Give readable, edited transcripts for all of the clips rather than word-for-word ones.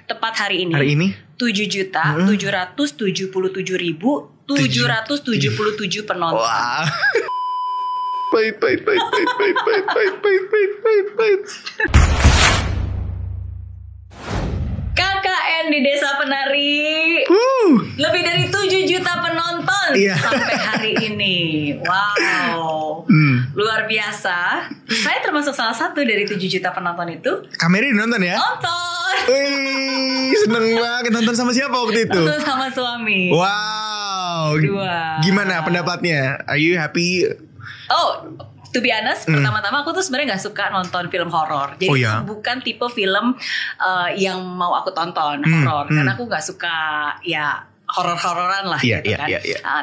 tepat hari ini. Hari ini 7.777.777 penonton. wah. Pahit. KKN di Desa Penari lebih dari 7 juta penonton sampai hari ini. Wow, luar biasa. Saya termasuk salah satu dari 7 juta penonton itu. Kameri nonton ya? Nonton. Wih, seneng banget. Nonton sama siapa waktu itu? Nonton sama suami. Wow. Dua. Gimana pendapatnya? Are you happy? Oh, to be honest, pertama-tama aku tuh sebenarnya nggak suka nonton film horor. Jadi itu bukan tipe film yang mau aku tonton horor, karena aku nggak suka ya horor-hororan lah gitu kan.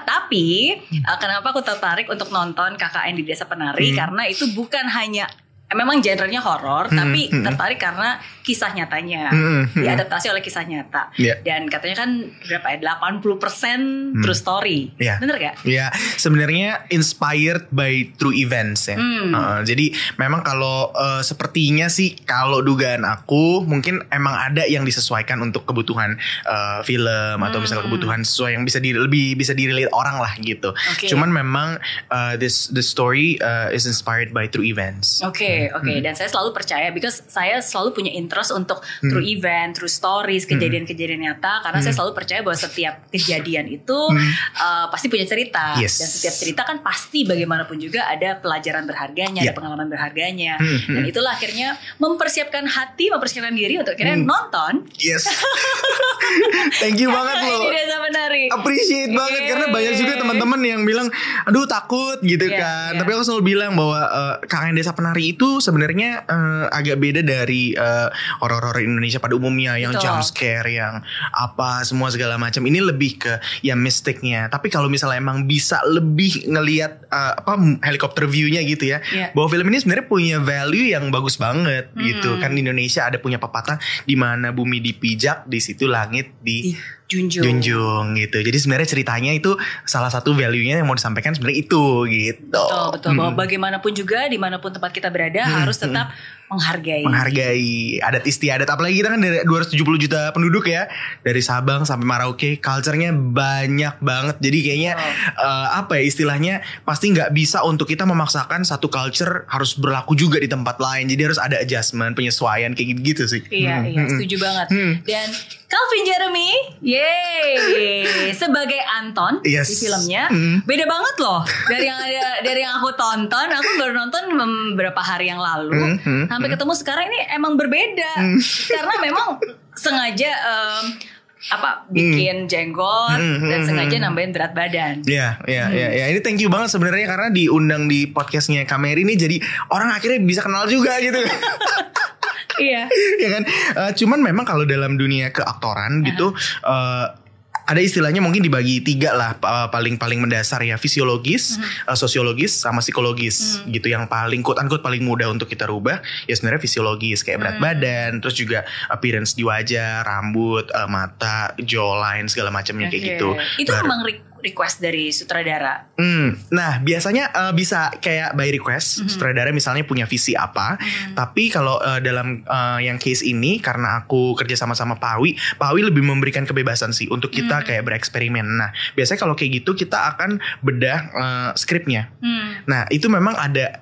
Tapi kenapa aku tertarik untuk nonton KKN di Desa Penari? Karena itu bukan hanya memang genrenya horor, tapi tertarik karena kisah nyatanya, diadaptasi oleh kisah nyata. Dan katanya kan berapa ya, 80% true story. Bener gak? Ya, sebenarnya inspired by true events ya. Jadi memang kalau sepertinya sih, kalau dugaan aku mungkin emang ada yang disesuaikan untuk kebutuhan film atau misalnya kebutuhan sesuai yang lebih bisa direlate orang lah gitu. Cuman memang the story is inspired by true events. Oke, dan saya selalu percaya, because saya selalu punya interest untuk true event, true stories, kejadian-kejadian nyata, karena saya selalu percaya bahwa setiap kejadian itu pasti punya cerita, dan setiap cerita kan pasti bagaimanapun juga ada pelajaran berharganya, ada pengalaman berharganya, dan itulah akhirnya mempersiapkan hati, mempersiapkan diri untuk akhirnya nonton. Thank you banget loh. Ini Desa Penari. Appreciate banget, karena banyak juga teman-teman yang bilang, aduh takut gitu kan. Tapi aku selalu bilang bahwa KKN Desa Penari itu sebenarnya agak beda dari horor-horor Indonesia pada umumnya yang jump scare, yang apa semua segala macam. Ini lebih ke ya mistiknya. Tapi kalau misalnya emang bisa lebih ngelihat helikopter view-nya gitu ya, bahwa film ini sebenarnya punya value yang bagus banget gitu kan. Di Indonesia ada punya pepatah, di mana bumi dipijak, di situ langit junjung gitu. Jadi sebenarnya ceritanya itu salah satu value-nya yang mau disampaikan sebenarnya itu gitu. Betul. Bahwa bagaimanapun juga, dimanapun tempat kita berada, harus tetap menghargai adat istiadat. Apalagi kita kan dari 270 juta penduduk ya, dari Sabang sampai Merauke, culture-nya banyak banget. Jadi kayaknya istilahnya pasti nggak bisa untuk kita memaksakan satu culture harus berlaku juga di tempat lain. Jadi harus ada adjustment, penyesuaian kayak gitu sih. Iya, setuju banget. Dan Calvin Jeremy, sebagai Anton di filmnya, beda banget loh dari yang aku tonton. Aku baru nonton beberapa hari yang lalu, sampai ketemu sekarang ini emang berbeda, karena memang sengaja bikin jenggot dan sengaja nambahin berat badan. Ya. Ini thank you banget sebenarnya, karena diundang di podcastnya Kameri ini, jadi orang akhirnya bisa kenal juga gitu. Iya kan. Cuman memang kalau dalam dunia keaktoran gitu, ada istilahnya mungkin dibagi 3 lah, paling mendasar ya, fisiologis, sosiologis, sama psikologis gitu. Yang paling quote-unquote paling mudah untuk kita rubah ya sebenarnya fisiologis, kayak berat badan, terus juga appearance di wajah, rambut, mata, jawline, segala macamnya kayak gitu. Itu memang request dari sutradara. Nah biasanya bisa kayak by request, sutradara misalnya punya visi apa. Tapi kalau dalam yang case ini, karena aku kerja sama Pawi lebih memberikan kebebasan sih untuk kita kayak bereksperimen. Nah biasanya kalau kayak gitu kita akan bedah skripnya. Nah itu memang ada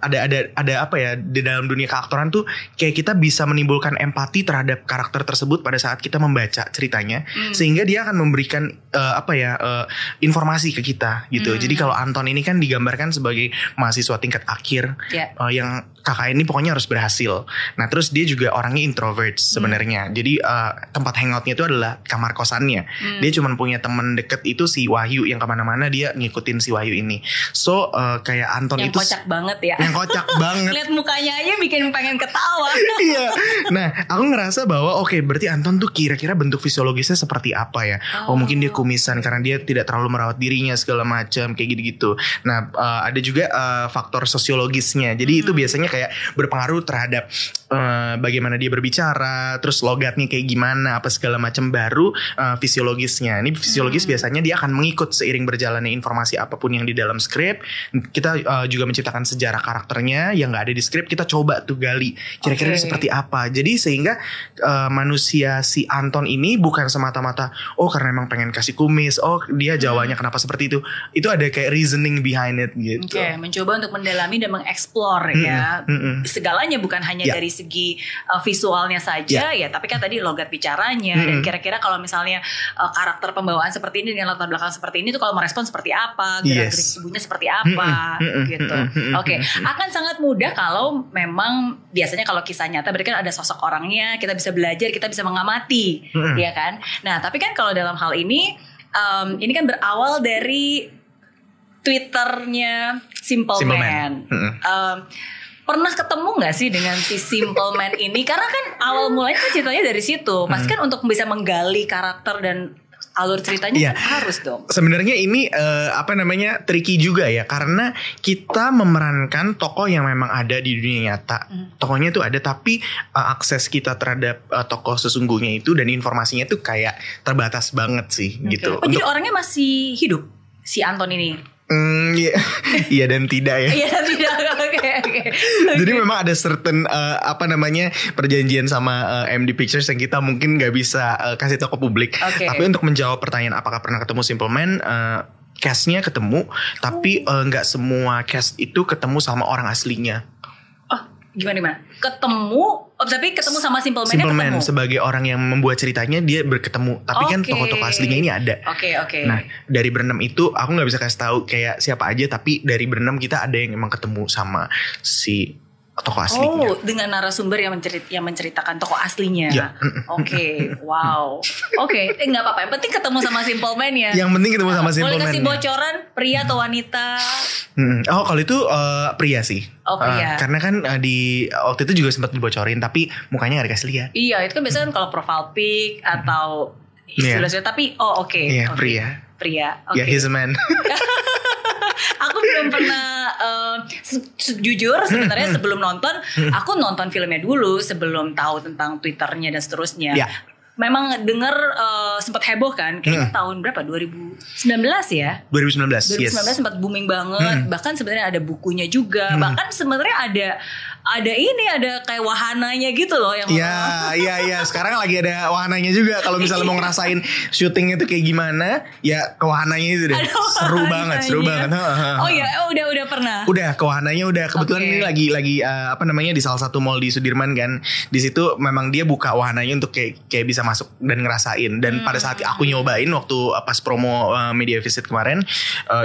apa ya, di dalam dunia keaktoran tuh kayak kita bisa menimbulkan empati terhadap karakter tersebut pada saat kita membaca ceritanya, sehingga dia akan memberikan informasi ke kita gitu. Jadi kalau Anton ini kan digambarkan sebagai mahasiswa tingkat akhir, yang KKN ini pokoknya harus berhasil. Nah terus dia juga orangnya introvert sebenarnya. Jadi tempat hangoutnya itu adalah kamar kosannya. Dia cuma punya teman deket itu si Wahyu, yang kemana-mana dia ngikutin si Wahyu ini. So kayak Anton yang itu kocak banget ya. Yang kocak banget. Lihat mukanya aja bikin pengen ketawa. Iya. Nah aku ngerasa bahwa berarti Anton tuh kira-kira bentuk fisiologisnya seperti apa ya. Mungkin dia kumisan karena dia tidak terlalu merawat dirinya segala macam kayak gitu-gitu. Nah ada juga faktor sosiologisnya. Jadi itu biasanya kayak berpengaruh terhadap bagaimana dia berbicara, terus logatnya kayak gimana, apa segala macam, baru fisiologisnya. Ini fisiologis biasanya dia akan mengikut seiring berjalannya informasi apapun yang di dalam skrip. Kita juga menciptakan sejarah karakternya yang nggak ada di skrip, kita coba tuh gali kira-kira seperti apa. Jadi sehingga manusia si Anton ini bukan semata-mata karena emang pengen kasih kumis, dia Jawanya kenapa seperti itu. Itu ada kayak reasoning behind it gitu. Mencoba untuk mendalami dan mengeksplor ya segalanya, bukan hanya dari segi visualnya saja ya, tapi kan tadi logat bicaranya dan kira-kira kalau misalnya karakter pembawaan seperti ini dengan latar belakang seperti ini tuh kalau merespon seperti apa, gerak-gerik tubuhnya seperti apa gitu. Akan sangat mudah kalau memang biasanya kalau kisah nyata berarti kan ada sosok orangnya, kita bisa belajar, kita bisa mengamati, ya kan. Nah, tapi kan kalau dalam hal ini kan berawal dari Twitternya Simple Man. Pernah ketemu gak sih dengan si Simple Man ini? Karena kan awal mulanya kan ceritanya dari situ. Pasti kan untuk bisa menggali karakter dan alur ceritanya kan harus dong. Sebenarnya ini tricky juga ya, karena kita memerankan tokoh yang memang ada di dunia nyata. Tokohnya tuh ada, tapi akses kita terhadap tokoh sesungguhnya itu dan informasinya tuh kayak terbatas banget sih gitu. Jadi orangnya masih hidup si Anton ini? Iya dan tidak ya. Iya dan tidak. Jadi memang ada certain perjanjian sama MD Pictures yang kita mungkin nggak bisa kasih tahu ke publik. Tapi untuk menjawab pertanyaan apakah pernah ketemu Simple Man, castnya ketemu, tapi nggak semua cast itu ketemu sama orang aslinya. Gimana? Tapi ketemu sama Simple Man. Simple Man sebagai orang yang membuat ceritanya dia berketemu. Tapi kan tokoh-tokoh aslinya ini ada. Nah, dari berenam itu aku nggak bisa kasih tahu kayak siapa aja, tapi dari berenam kita ada yang emang ketemu sama si tokoh aslinya. Dengan narasumber yang menceritakan tokoh aslinya. Wow. Nggak apa-apa. Yang penting ketemu sama Simple Man ya. Yang penting ketemu sama Simple Man. Boleh kasih bocoran pria atau wanita? Kalau itu pria sih. Pria. Karena kan waktu itu juga sempat dibocorin, tapi mukanya gak dikasih lihat. Iya, itu kan biasanya kalau profile pic atau istilah-istilah, tapi pria. He's a man. Aku belum pernah jujur sebenarnya sebelum nonton, aku nonton filmnya dulu sebelum tahu tentang Twitternya dan seterusnya. Memang dengar sempat heboh kan, kayaknya tahun berapa? 2019 ya? 2019 sempat booming banget. Bahkan sebenarnya ada bukunya juga. Bahkan sebenarnya ada kayak wahananya gitu loh yang Iya. Sekarang lagi ada wahananya juga. Kalau misalnya mau ngerasain syutingnya itu kayak gimana, ya ke wahananya itu deh. Seru banget. Udah pernah. Udah ke wahananya udah. Kebetulan ini lagi di salah satu mall di Sudirman kan. Di situ memang dia buka wahananya untuk kayak bisa masuk dan ngerasain. Dan pada saat aku nyobain waktu pas promo media visit kemarin,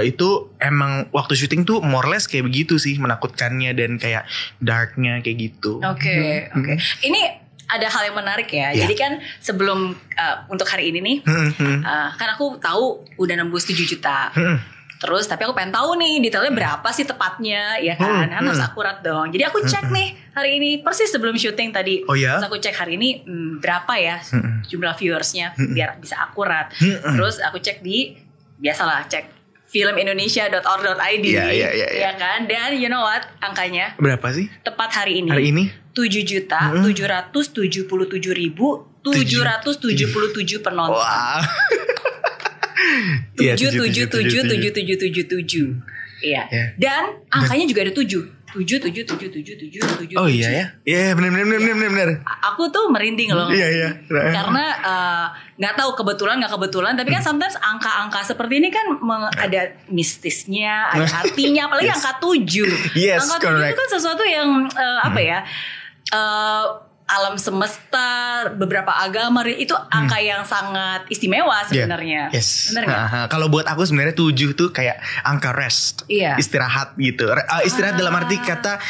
itu emang waktu syuting tuh more or less kayak begitu sih, menakutkannya dan kayak darknya kayak gitu. Ini ada hal yang menarik ya. Jadi kan sebelum untuk hari ini nih, kan aku tahu udah nembus 7 juta. Terus tapi aku pengen tahu nih detailnya berapa sih tepatnya, ya kan? Kan harus akurat dong. Jadi aku cek nih hari ini persis sebelum syuting tadi. Terus aku cek hari ini berapa ya jumlah viewersnya biar bisa akurat. Terus aku cek biasalah cek filmindonesia.or.id ya kan. Dan you know what angkanya? Berapa sih? Tepat hari ini. 7.777.777 penonton. Wow. 7777777. Iya. Dan angkanya juga ada 7. 7. Oh iya ya. Iya benar. Aku tuh merinding loh. Iya. Karena nggak tahu kebetulan nggak kebetulan, tapi kan sometimes angka-angka seperti ini kan ada mistisnya, ada artinya, apalagi angka 7. Angka 7 itu kan sesuatu yang alam semesta, beberapa agama itu angka yang sangat istimewa sebenarnya. Benar nggak? Kalau buat aku sebenarnya 7 tuh kayak angka rest, istirahat gitu. Istirahat dalam arti kata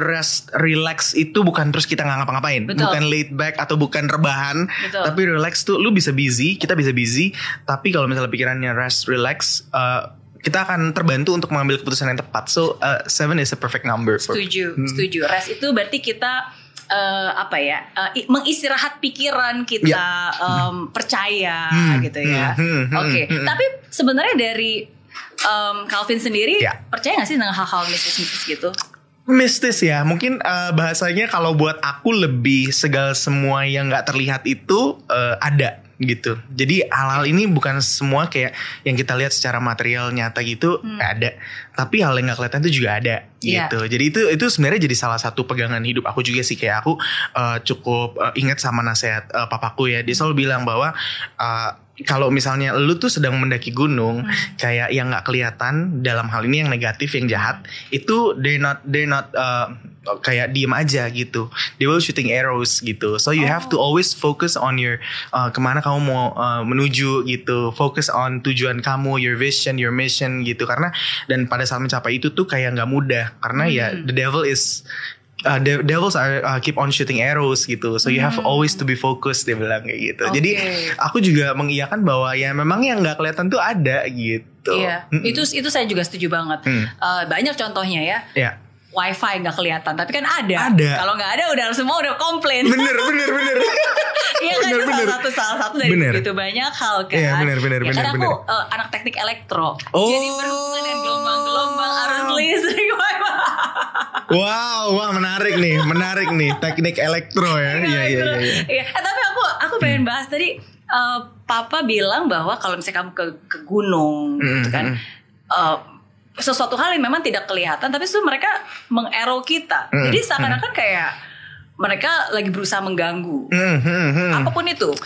rest, relax itu bukan terus kita nggak ngapa-ngapain, bukan laid back atau bukan rebahan, tapi relax tuh lu bisa busy, kita bisa busy, tapi kalau misalnya pikirannya rest, relax, kita akan terbantu untuk mengambil keputusan yang tepat. So 7 is a perfect number. Setuju. Rest itu berarti kita mengistirahat pikiran kita, percaya gitu ya. Tapi sebenarnya dari Calvin sendiri percaya gak sih dengan hal-hal mistis-mistis gitu? Mistis ya, mungkin bahasanya kalau buat aku lebih segala semua yang nggak terlihat itu ada gitu. Jadi hal-hal ini bukan semua kayak yang kita lihat secara material nyata gitu ada, tapi hal yang nggak kelihatan itu juga ada gitu. Jadi itu sebenarnya jadi salah satu pegangan hidup aku juga sih. Kayak aku cukup ingat sama nasihat papaku ya. Dia selalu bilang bahwa kalau misalnya lu tuh sedang mendaki gunung, kayak yang nggak kelihatan dalam hal ini yang negatif, yang jahat, itu they're not kayak diem aja gitu. They will shooting arrows gitu. So you have to always focus on your kemana kamu mau menuju gitu. Focus on tujuan kamu, your vision, your mission gitu. Karena dan pada saat mencapai itu tuh kayak nggak mudah. Karena ya the devil is the devils are keep on shooting arrows gitu. So you have always to be focused, dia bilang kayak gitu. Jadi aku juga mengiyakan bahwa ya memang yang nggak kelihatan tuh ada gitu. Iya, itu saya juga setuju banget. Banyak contohnya ya. Iya. Wifi nggak kelihatan, tapi kan ada. Kalau nggak ada, udah semua udah komplain. Bener. Iya kan, itu salah satu dari begitu banyak hal kan. Iya bener. Karena aku anak teknik elektro, jadi berhubungan dengan gelombang-gelombang arus listrik. Wah menarik nih teknik elektro ya. Iya. Tapi aku pengen bahas tadi. Papa bilang bahwa kalau misalnya kamu ke gunung, gitu kan. Sesuatu hal yang memang tidak kelihatan, tapi itu mereka meng-arrow kita. Jadi seakan-akan kayak mereka lagi berusaha mengganggu. Apapun itu.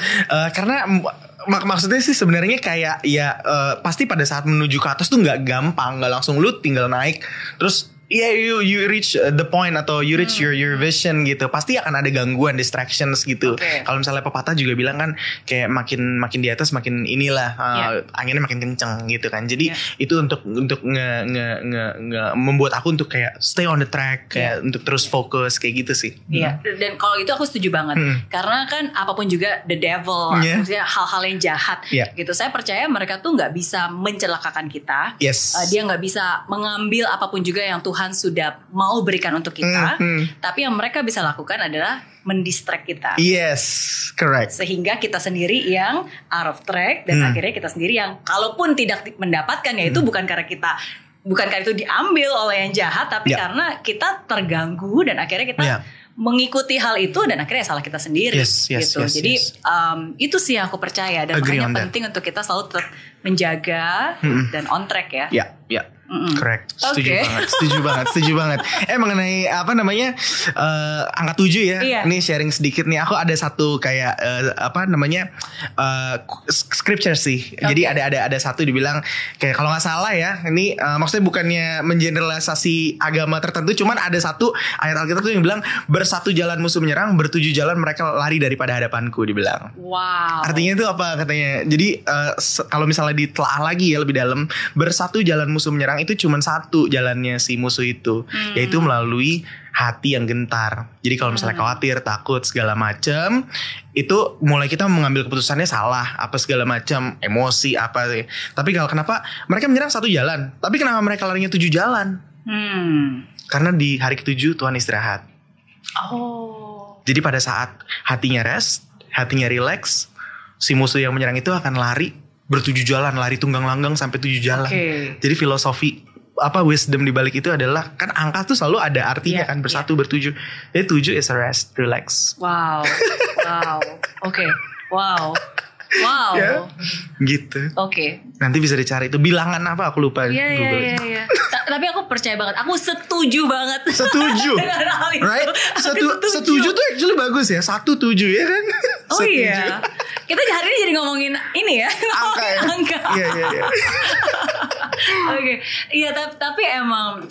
Karena maksudnya sih sebenarnya kayak ya pasti pada saat menuju ke atas tuh nggak gampang, nggak langsung lu tinggal naik terus you reach the point atau you reach your vision gitu. Pasti akan ada gangguan, distractions gitu. Kalau misalnya pepatah juga bilang kan kayak makin di atas makin inilah anginnya makin kenceng gitu kan. Jadi itu untuk membuat aku untuk kayak stay on the track, kayak untuk terus fokus kayak gitu sih. Iya. Dan kalau itu aku setuju banget. Karena kan apapun juga the devil, maksudnya hal-hal yang jahat gitu. Saya percaya mereka tuh nggak bisa mencelakakan kita. Dia nggak bisa mengambil apapun juga yang Tuhan sudah mau berikan untuk kita, tapi yang mereka bisa lakukan adalah mendistract kita. Yes, correct. Sehingga kita sendiri yang out of track dan akhirnya kita sendiri yang kalaupun tidak mendapatkan ya itu bukan karena itu diambil oleh yang jahat, tapi karena kita terganggu dan akhirnya kita mengikuti hal itu dan akhirnya salah kita sendiri gitu. Jadi itu sih yang aku percaya dan makanya penting untuk kita selalu tetap menjaga dan on track ya. Correct. Setuju banget. Mengenai apa namanya angka 7 ya. Ini sharing sedikit nih. Aku ada satu kayak scripture sih. Jadi ada satu dibilang kayak kalau nggak salah ya. Ini maksudnya bukannya mengeneralisasi agama tertentu, cuman ada satu ayat Alkitab tuh yang bilang bersatu jalan musuh menyerang, bertujuh jalan mereka lari daripada hadapanku, dibilang. Wow. Artinya itu apa katanya? Jadi kalau misalnya ditelaah lagi ya lebih dalam, bersatu jalan musuh menyerang itu cuma satu jalannya si musuh itu, yaitu melalui hati yang gentar. Jadi kalau misalnya khawatir, takut segala macam, itu mulai kita mengambil keputusannya salah, apa segala macam, emosi apa. Tapi kalau kenapa mereka menyerang satu jalan, tapi kenapa mereka larinya 7 jalan? Karena di hari ke-7 Tuhan istirahat. Jadi pada saat hatinya rest, hatinya relax, si musuh yang menyerang itu akan lari ber-7 jalan, lari tunggang langgang sampai 7 jalan. Jadi filosofi wisdom di balik itu adalah kan angka tuh selalu ada artinya kan, bersatu bertujuh. Jadi 7 is a rest, relax. Wow. Gitu. Nanti bisa dicari itu bilangan apa aku lupa. Iya. Tapi aku percaya banget. Aku setuju banget. Dengan hal itu. Right? Setuju tuh actually bagus ya. 1-7 ya kan. Iya. Kita hari ini jadi ngomongin ini ya. Angka. Iya. Iya, tapi emang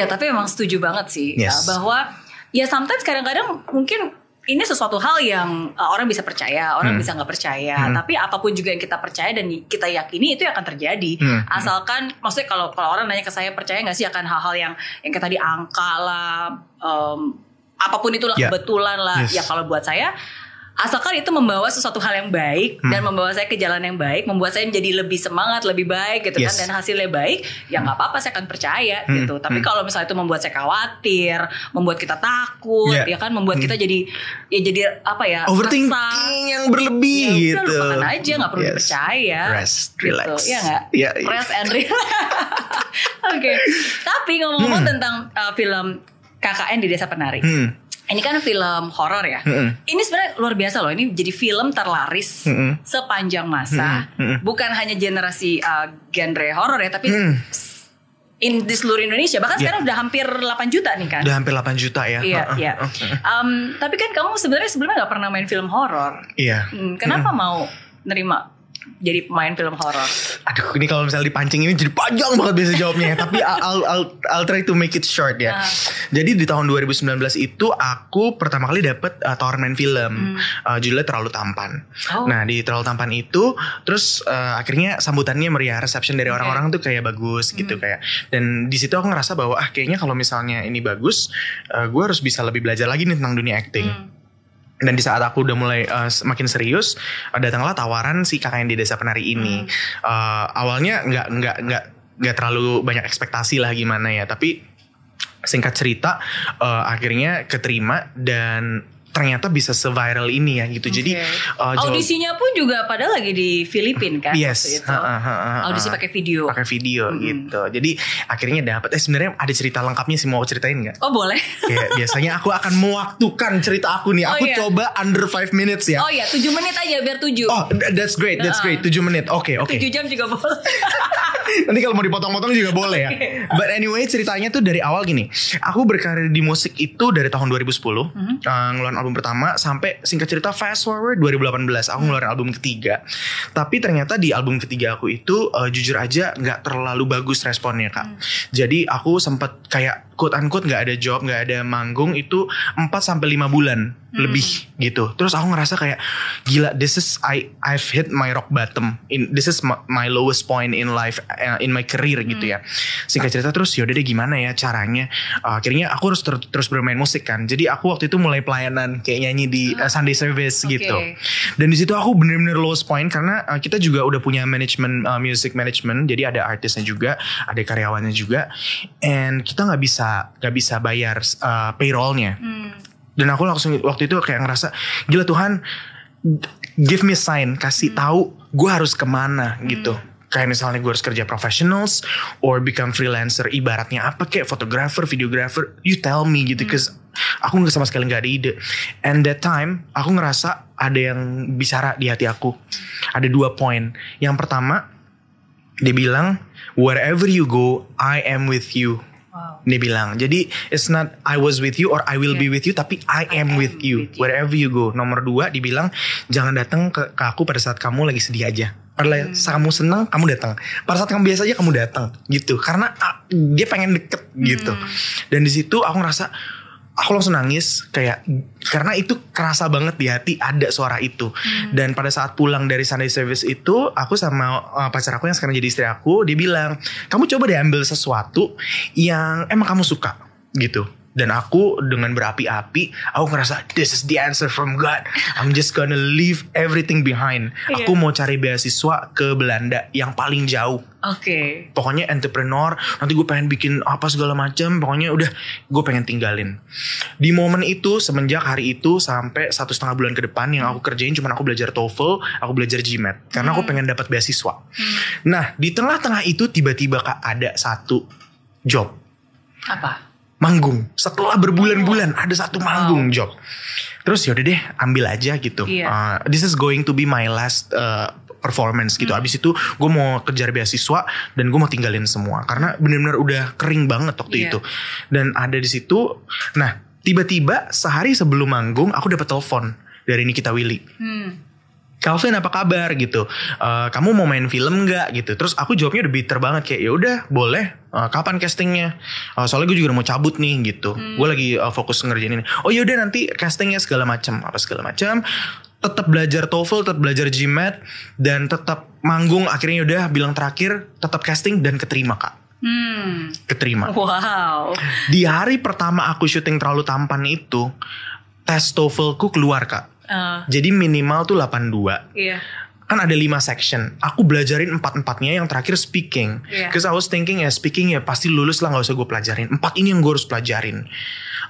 tapi emang setuju banget sih. Bahwa ya sometimes kadang-kadang mungkin ini sesuatu hal yang orang bisa percaya, orang bisa nggak percaya. Tapi apapun juga yang kita percaya dan kita yakini itu akan terjadi. Asalkan, maksudnya kalau orang nanya ke saya, percaya nggak sih akan hal-hal yang kayak tadi angka lah, apapun itulah kebetulan lah. Ya kalau buat saya asalkan itu membawa sesuatu hal yang baik dan membawa saya ke jalan yang baik, membuat saya menjadi lebih semangat, lebih baik gitu kan, dan hasilnya baik, ya nggak apa-apa, saya akan percaya gitu. Tapi kalau misalnya itu membuat saya khawatir, membuat kita takut, ya kan, membuat kita jadi apa ya, overthinking yang berlebih gitu. Lupakan aja, nggak perlu dipercaya. Rest, relax. Gitu. Ya nggak? Rest and relax. Oke. Tapi ngomong-ngomong tentang film KKN di Desa Penari. Ini kan film horor ya. Ini sebenarnya luar biasa loh. Ini jadi film terlaris sepanjang masa. Bukan hanya generasi genre horor ya, tapi di seluruh Indonesia. Bahkan sekarang udah hampir 8 juta nih kan. Udah hampir 8 juta ya. Iya. Tapi kan kamu sebenarnya sebelumnya gak pernah main film horor. Iya. Kenapa mau nerima jadi pemain film horor? Aduh, ini kalau misalnya dipancing ini jadi panjang banget biasa jawabnya. Tapi I'll try to make it short ya. Jadi di tahun 2019 itu aku pertama kali dapet tawaran main film. Judulnya Terlalu Tampan. Nah di Terlalu Tampan itu terus akhirnya sambutannya meriah, reception dari orang-orang tuh kayak bagus gitu kayak. Dan di situ aku ngerasa bahwa kayaknya kalau misalnya ini bagus, gue harus bisa lebih belajar lagi nih tentang dunia acting. Dan di saat aku udah mulai makin serius, datanglah tawaran si KKN di Desa Penari ini. Awalnya nggak terlalu banyak ekspektasi lah gimana ya, tapi singkat cerita akhirnya keterima dan ternyata bisa se-viral ini ya gitu. Jadi audisinya pun juga padahal lagi di Filipina kan. Yes. Audisi pakai video. Pakai video gitu. Jadi akhirnya dapat. Sebenarnya ada cerita lengkapnya sih, mau ceritain nggak? Oh boleh. Kayak biasanya aku akan mewaktukan cerita aku nih. Aku coba under 5 minutes ya. Oh iya, 7 menit aja biar 7. Oh that's great, 7 menit. Oke. 7 jam juga boleh. Nanti kalau mau dipotong-potong juga boleh ya. But anyway, ceritanya tuh dari awal gini. Aku berkarir di musik itu dari tahun 2010. Ngeluarin album pertama sampai singkat cerita fast forward 2018 aku ngeluarin album ketiga. Tapi ternyata di album ketiga aku itu jujur aja gak terlalu bagus responnya Kak. Jadi aku sempet kayak quote unquote gak ada job, gak ada manggung itu 4-5 bulan lebih gitu. Terus aku ngerasa kayak gila, this is I've hit my rock bottom. This is my lowest point in life, in my career gitu ya. Singkat cerita terus yaudah deh gimana ya caranya. Akhirnya aku harus terus bermain musik kan. Jadi aku waktu itu mulai pelayanan kayak nyanyi di Sunday service gitu. Dan di situ aku bener-bener lowest point karena kita juga udah punya manajemen, music management. Jadi ada artisnya juga, ada karyawannya juga. And kita nggak bisa bayar payrollnya. Dan aku langsung waktu itu kayak ngerasa gila Tuhan, give me sign, kasih tahu gue harus kemana gitu. Kayak misalnya gue harus kerja professionals or become freelancer, ibaratnya apa kayak fotografer, videographer, you tell me gitu. Cause aku sama sekali gak ada ide. And that time aku ngerasa ada yang bicara di hati aku. Ada 2 poin. Yang pertama dia bilang wherever you go I am with you. Dia bilang, jadi it's not I was with you or I will be with you, tapi I am with you wherever you go. Nomor 2 dibilang jangan datang ke aku pada saat kamu lagi sedih aja. Pada saat kamu senang kamu datang. Pada saat kamu biasa aja kamu datang gitu. Karena dia pengen deket gitu. Dan di situ aku ngerasa aku langsung nangis kayak karena itu kerasa banget di hati ada suara itu. Dan pada saat pulang dari Sunday service itu aku sama pacar aku yang sekarang jadi istri aku, dia bilang kamu coba deh ambil sesuatu yang emang kamu suka gitu. Dan aku dengan berapi-api aku ngerasa this is the answer from God. I'm just gonna leave everything behind. Aku mau cari beasiswa ke Belanda yang paling jauh. Pokoknya entrepreneur, nanti gue pengen bikin apa segala macam. Pokoknya udah gue pengen tinggalin. Di momen itu semenjak hari itu sampai 1,5 bulan ke depan yang aku kerjain cuma aku belajar TOEFL, aku belajar GMAT karena aku pengen dapat beasiswa. Nah di tengah-tengah itu tiba-tiba Kak ada satu job. Apa? Manggung. Setelah berbulan-bulan ada satu manggung job. Terus yaudah deh ambil aja gitu. This is going to be my last performance gitu. Abis itu gue mau kejar beasiswa dan gue mau tinggalin semua karena benar-benar udah kering banget waktu itu. Dan ada di situ. Nah tiba-tiba sehari sebelum manggung aku dapat telepon dari Nikita Willy. Calvin apa kabar gitu, kamu mau main film nggak gitu. Terus aku jawabnya udah bitter banget kayak ya udah boleh, kapan castingnya, soalnya gue juga udah mau cabut nih gitu. Gue lagi fokus ngerjain ini. Oh yaudah nanti castingnya segala macam tetap belajar TOEFL, tetap belajar GMAT dan tetap manggung. Akhirnya udah bilang terakhir tetap casting dan keterima Kak. Keterima. Wow. Di hari pertama aku syuting Terlalu Tampan itu tes TOEFL ku keluar Kak. Jadi minimal tuh 82. Iya. Kan ada 5 section. Aku belajarin 4-4-nya, yang terakhir speaking. Cause I was thinking ya speaking ya pasti lulus lah, gak usah gue pelajarin. 4 ini yang gue harus pelajarin.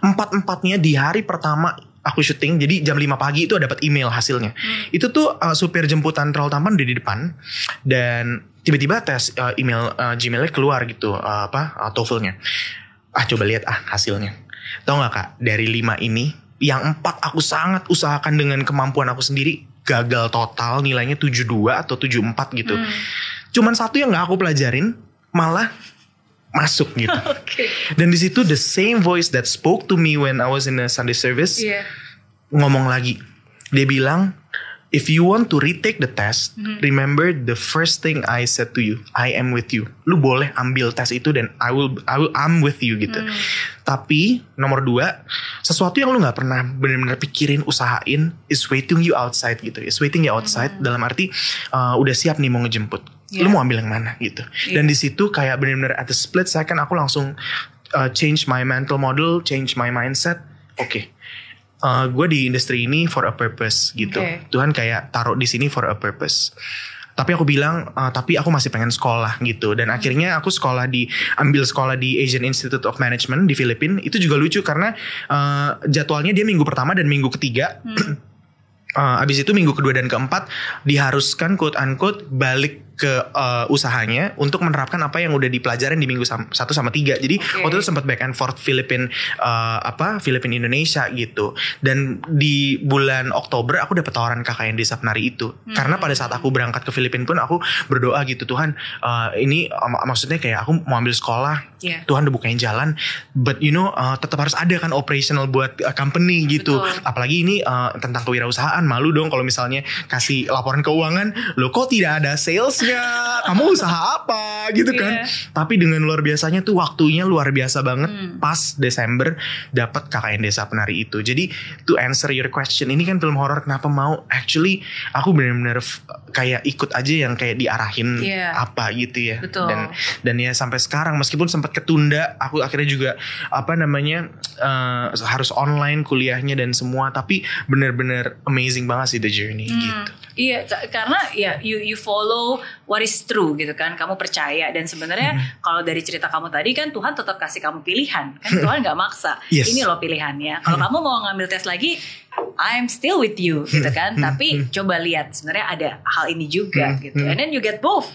4-4-nya di hari pertama aku syuting. Jadi jam 5 pagi itu dapat email hasilnya. Itu tuh supir jemputan Terlalu Tampan udah di depan. Dan tiba-tiba tes email Gmailnya keluar gitu. TOEFL-nya. Coba lihat hasilnya. Tahu gak Kak, dari 5 ini yang 4 aku sangat usahakan dengan kemampuan aku sendiri, gagal total, nilainya 72 atau 74 gitu. Cuman 1 yang gak aku pelajarin malah masuk gitu. Dan di situ the same voice that spoke to me when I was in a Sunday service ngomong lagi. Dia bilang, if you want to retake the test, remember the first thing I said to you, I am with you. Lu boleh ambil tes itu dan I'm with you gitu. Tapi nomor 2, sesuatu yang lu nggak pernah benar-benar pikirin, usahain, is waiting you outside gitu. Is waiting you outside dalam arti udah siap nih mau ngejemput. Lu mau ambil yang mana gitu. Dan di situ kayak benar-benar at the split second aku langsung change my mental model, change my mindset. Oke. Gue di industri ini for a purpose gitu. Tuhan kayak taruh di sini for a purpose. Tapi aku bilang, tapi aku masih pengen sekolah gitu. Dan akhirnya aku ambil sekolah di Asian Institute of Management di Filipina. Itu juga lucu karena jadwalnya dia minggu pertama dan minggu ketiga. Abis itu minggu kedua dan keempat diharuskan quote unquote balik ke usahanya untuk menerapkan apa yang udah dipelajarin di minggu 1 sama 3. Jadi waktu itu sempat back and forth Filipina Indonesia gitu. Dan di bulan Oktober aku dapat tawaran KKN Desa Penari itu. Karena pada saat aku berangkat ke Filipina pun aku berdoa gitu, Tuhan ini maksudnya kayak aku mau ambil sekolah, Tuhan udah bukain jalan, but tetap harus ada kan operational buat company gitu. Apalagi ini tentang kewirausahaan, malu dong kalau misalnya kasih laporan keuangan, loh kok tidak ada sales, kamu usaha apa gitu kan. Tapi dengan luar biasanya tuh waktunya luar biasa banget. Pas Desember dapat KKN Desa Penari itu. Jadi to answer your question, ini kan film horor kenapa mau, actually aku benar-benar kayak ikut aja yang kayak diarahin apa gitu ya. Dan ya sampai sekarang meskipun sempat ketunda, aku akhirnya juga harus online kuliahnya dan semua, tapi benar-benar amazing banget sih the journey gitu. Iya, karena ya you follow what is true gitu kan. Kamu percaya, dan sebenarnya kalau dari cerita kamu tadi kan Tuhan tetap kasih kamu pilihan kan. Tuhan gak maksa. Ini loh pilihannya. Kalau kamu mau ngambil tes lagi, I'm still with you gitu kan. Tapi coba lihat sebenarnya ada hal ini juga gitu. And then you get both.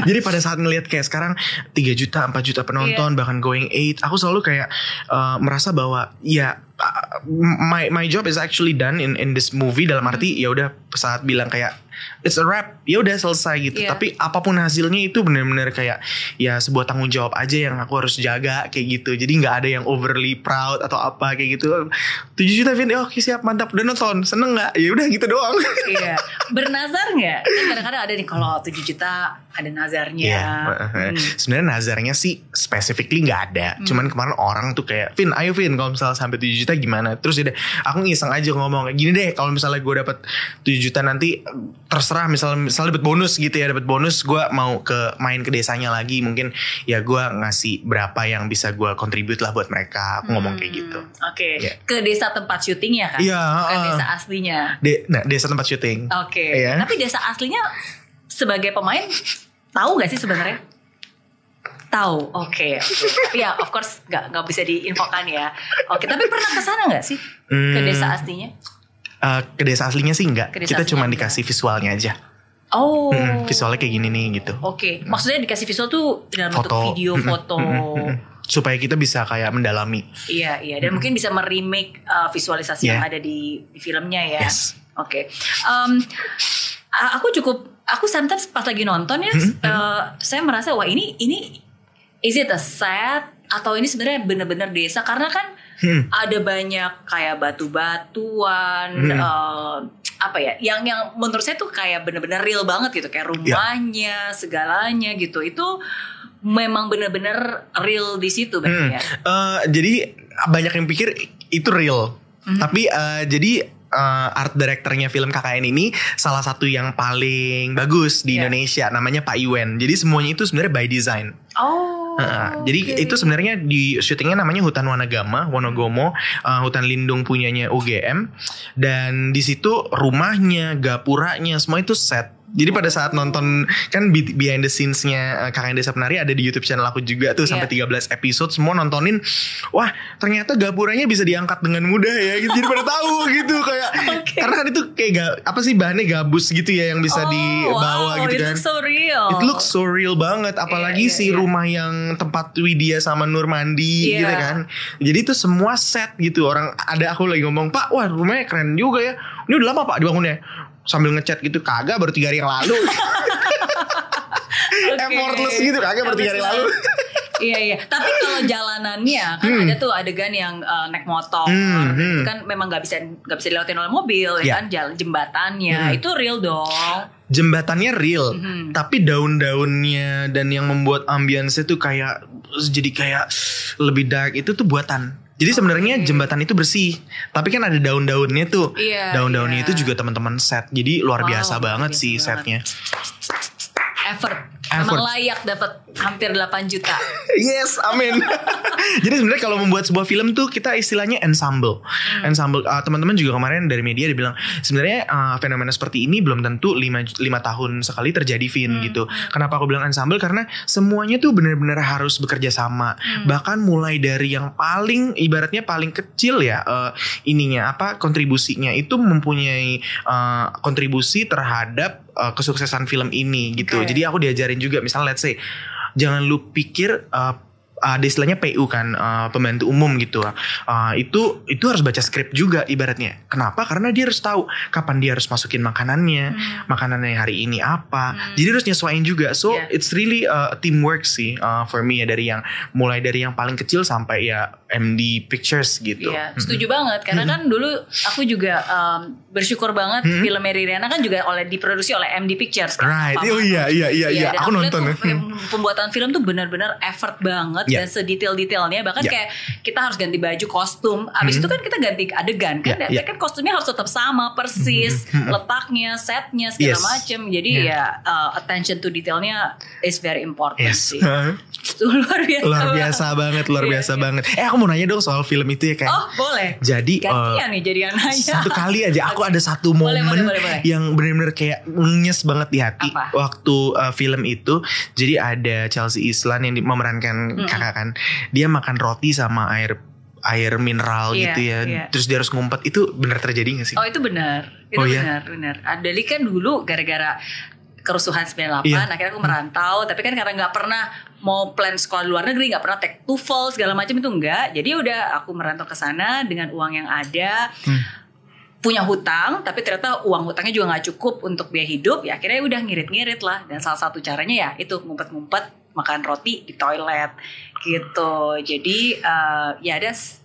Jadi pada saat ngelihat kayak sekarang 3 juta, 4 juta penonton, bahkan going 8, aku selalu kayak merasa bahwa my job is actually done in this movie. Dalam arti ya udah saat bilang kayak it's a wrap, ya udah selesai gitu. Tapi apapun hasilnya itu benar-benar kayak ya sebuah tanggung jawab aja yang aku harus jaga kayak gitu. Jadi nggak ada yang overly proud atau apa kayak gitu. 7 juta Vin, oke siap, mantap, udah nonton, seneng nggak? Ya udah gitu doang. Bernazar nggak? Kan kadang-kadang ada nih kalau 7 juta ada nazarnya. Sebenarnya nazarnya sih specifically nggak ada. Cuman kemarin orang tuh kayak, Vin, ayo Vin, kalau misalnya sampai 7 juta gimana? Terus ya aku ngiseng aja ngomong gini deh, kalau misalnya gue dapat 7 juta nanti terserah, misalnya dapat bonus gitu ya, dapat bonus gue mau main ke desanya lagi, mungkin ya gue ngasih berapa yang bisa gue contribute lah buat mereka. Aku ngomong kayak gitu. Ke desa tempat syutingnya kan? Bukan desa aslinya. Desa tempat syuting. Tapi desa aslinya sebagai pemain tahu gak sih sebenarnya? Tahu, oke. Tapi ya of course nggak bisa diinfokan ya. Tapi pernah kesana nggak sih ke desa aslinya? Ke desa aslinya sih enggak. Kita cuma dikasih visualnya aja. Visualnya kayak gini nih gitu. Maksudnya dikasih visual tuh dalam bentuk video, foto. Supaya kita bisa kayak mendalami. Iya. Dan mungkin bisa meremake visualisasi yang ada di filmnya ya. Aku sometimes pas lagi nonton ya, saya merasa wah ini is it a set atau ini sebenarnya benar-benar desa, karena kan ada banyak kayak batu-batuan, yang menurut saya tuh kayak benar-benar real banget gitu, kayak rumahnya, segalanya gitu. Itu memang benar-benar real di situ berarti ya. Jadi banyak yang pikir itu real, tapi jadi art directornya film KKN ini salah satu yang paling bagus di Indonesia, namanya Pak Iwen. Jadi semuanya itu sebenarnya by design. Jadi itu sebenarnya di syutingnya namanya Hutan Wonogomo, hutan lindung punyanya UGM, dan di situ rumahnya, gapuranya, semua itu set. Jadi pada saat nonton kan behind the scenes-nya Kakak Desa Penari ada di YouTube channel aku juga tuh sampai 13 episode, semua nontonin. Wah, ternyata gapuranya bisa diangkat dengan mudah ya gitu. Jadi pada tahu gitu kayak karena kan itu kayak bahannya gabus gitu ya yang bisa dibawa gitu kan. It looks so real. It looks so real banget, apalagi rumah yang tempat Widya sama Nur mandi gitu kan. Jadi itu semua set gitu. Aku lagi ngomong, "Pak, wah rumahnya keren juga ya. Ini udah lama Pak dibangunnya?" Sambil ngechat gitu, "Kagak, baru 3 hari yang lalu." Effortless gitu, "Kagak, baru 3 hari lalu." Iya. Tapi kalau jalanannya kan ada tuh adegan yang naik motor, itu kan memang nggak bisa dilewatin oleh mobil, ya kan, jalan jembatannya itu real dong. Jembatannya real, tapi daun-daunnya dan yang membuat ambience itu kayak jadi kayak lebih dark itu tuh buatan. Jadi sebenarnya jembatan itu bersih, tapi kan ada daun-daunnya tuh. Daun-daunnya itu juga teman-teman set. Jadi luar biasa banget sih setnya. Effort. Emang layak dapat hampir 8 juta. Yes, amin. Jadi sebenarnya kalau membuat sebuah film tuh kita istilahnya ensemble. Teman-teman juga kemarin dari media dibilang sebenarnya fenomena seperti ini belum tentu 5 tahun sekali terjadi, Vin, gitu. Kenapa aku bilang ensemble? Karena semuanya tuh benar-benar harus bekerja sama. Bahkan mulai dari yang paling ibaratnya paling kecil ya kontribusinya itu mempunyai kontribusi terhadap kesuksesan film ini gitu. Jadi aku diajarin juga, misalnya let's say jangan lu pikir ada istilahnya PU kan, pembantu umum gitu. Itu harus baca skrip juga ibaratnya. Kenapa? Karena dia harus tahu kapan dia harus masukin makanannya hari ini apa. Jadi harus nyesuaiin juga. So it's really teamwork sih for me ya, mulai dari yang paling kecil sampai ya MD Pictures gitu. Iya, setuju banget. Karena kan dulu aku juga bersyukur banget film Mary Riana kan juga diproduksi oleh MD Pictures kan. Right. Iya. Aku nonton. Pembuatan film tuh benar-benar effort banget. Dan sedetail-detailnya. Bahkan kayak kita harus ganti baju, kostum. Abis itu kan kita ganti adegan kan. Kan kostumnya harus tetap sama, persis. Letaknya, setnya, segala macem. Jadi attention to detailnya is very important sih. Luar biasa banget. Aku mau nanya dong soal film itu ya kan. Oh boleh. Jadi gantian nih jadi nanya. Satu kali aja aku ada satu momen boleh. Yang benar-benar kayak nyes banget di hati. Waktu film itu. Jadi ada Chelsea Islan yang memerankan kakak kan, dia makan roti sama air mineral gitu ya. Terus dia harus ngumpet. Itu benar terjadi gak sih? Oh itu benar. Itu benar. Adeli kan dulu gara-gara kerusuhan 98 akhirnya aku merantau, tapi kan karena gak pernah mau plan sekolah di luar negeri, gak pernah take TOEFL segala macam itu enggak. Jadi udah aku merantau ke sana dengan uang yang ada. Punya hutang, tapi ternyata uang hutangnya juga gak cukup untuk biaya hidup. Ya akhirnya udah ngirit-ngirit lah. Dan salah satu caranya ya itu ngumpet-ngumpet makan roti di toilet gitu. Jadi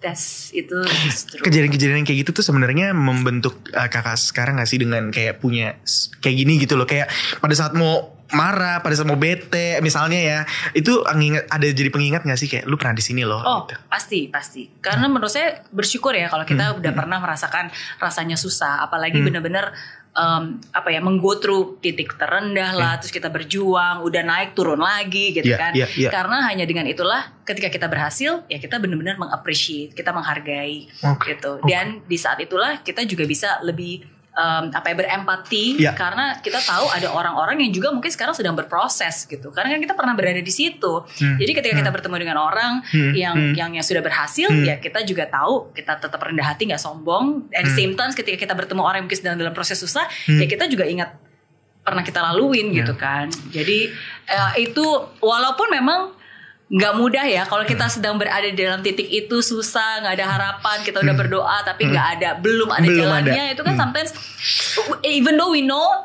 das itu kejadian-kejadian yang kayak gitu tuh sebenarnya membentuk kakak sekarang gak sih, dengan kayak punya kayak gini gitu loh. Kayak pada saat mau marah, pada saat mau bete misalnya ya, itu ada jadi pengingat gak sih kayak lu pernah di sini loh? Oh gitu. pasti. Karena menurut saya bersyukur ya kalau kita udah pernah merasakan rasanya susah, apalagi benar-benar menggo through titik terendah lah, terus kita berjuang, udah naik turun lagi gitu kan. Karena hanya dengan itulah ketika kita berhasil ya kita benar-benar mengappreciate, kita menghargai gitu. Dan di saat itulah kita juga bisa lebih berempati karena kita tahu ada orang-orang yang juga mungkin sekarang sedang berproses gitu. Karena kan kita pernah berada di situ. Jadi ketika kita bertemu dengan orang yang sudah berhasil, ya kita juga tahu kita tetap rendah hati, nggak sombong. At the same time ketika kita bertemu orang yang mungkin sedang dalam proses susah, ya kita juga ingat pernah kita laluin gitu kan. Jadi itu walaupun memang nggak mudah ya kalau kita sedang berada di dalam titik itu, susah, nggak ada harapan, kita udah berdoa tapi belum ada jalannya. Itu kan sometimes even though we know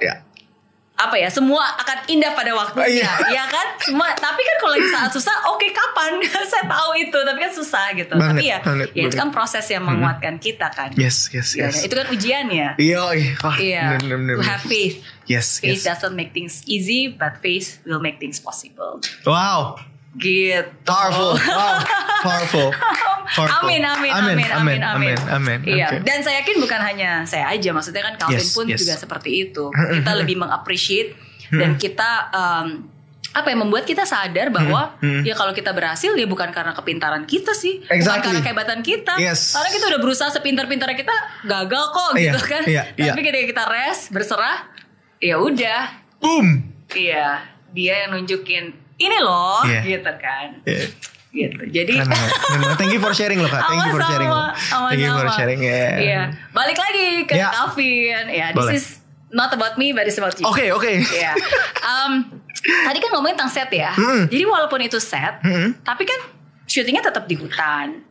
semua akan indah pada waktunya, ya kan? Semua, tapi kan kalau lagi saat susah, kapan? Saya tahu itu, tapi kan susah gitu. Tapi ya itu kan proses yang menguatkan kita kan. Yes. Ya, itu kan ujiannya. Iya. To have faith. Faith doesn't make things easy, but faith will make things possible. Wow. Gitu. Powerful. Amin. Iya. Okay. Dan saya yakin bukan hanya saya aja, maksudnya kan Calvin pun juga seperti itu. Kita lebih mengappreciate dan kita apa yang membuat kita sadar bahwa ya kalau kita berhasil ya bukan karena kepintaran kita sih, bukan karena kehebatan kita. Karena kita udah berusaha sepintar-pintarnya kita gagal kok gitu kan. Tapi ketika kita rest, berserah, ya udah. Boom. Iya, dia yang nunjukin ini loh, gitu kan. Gitu. Jadi thank you for sharing loh Kak. Thank you for sharing. Thank you for sharing. Iya. Balik lagi ke Calvin. Ya, this is not about me, but it's about you. Oke. Iya. Tadi kan ngomongin tentang set ya. Jadi walaupun itu set, tapi kan syutingnya tetap di hutan.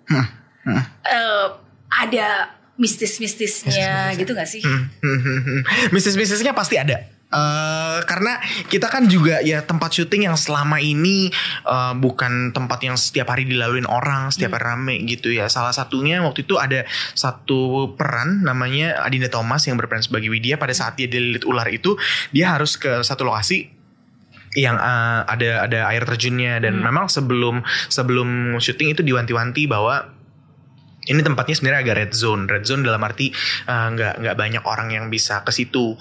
Ada mistis-mistisnya gitu gak sih? Mistis-mistisnya pasti ada. Karena kita kan juga ya tempat syuting yang selama ini bukan tempat yang setiap hari dilaluin orang, setiap hari rame gitu ya. Salah satunya waktu itu ada satu peran namanya Adinda Thomas yang berperan sebagai Widya. Pada saat dia dililit ular itu, dia harus ke satu lokasi yang ada air terjunnya, dan memang sebelum syuting itu diwanti-wanti bahwa ini tempatnya sebenarnya agak red zone. Red zone dalam arti nggak banyak orang yang bisa ke situ.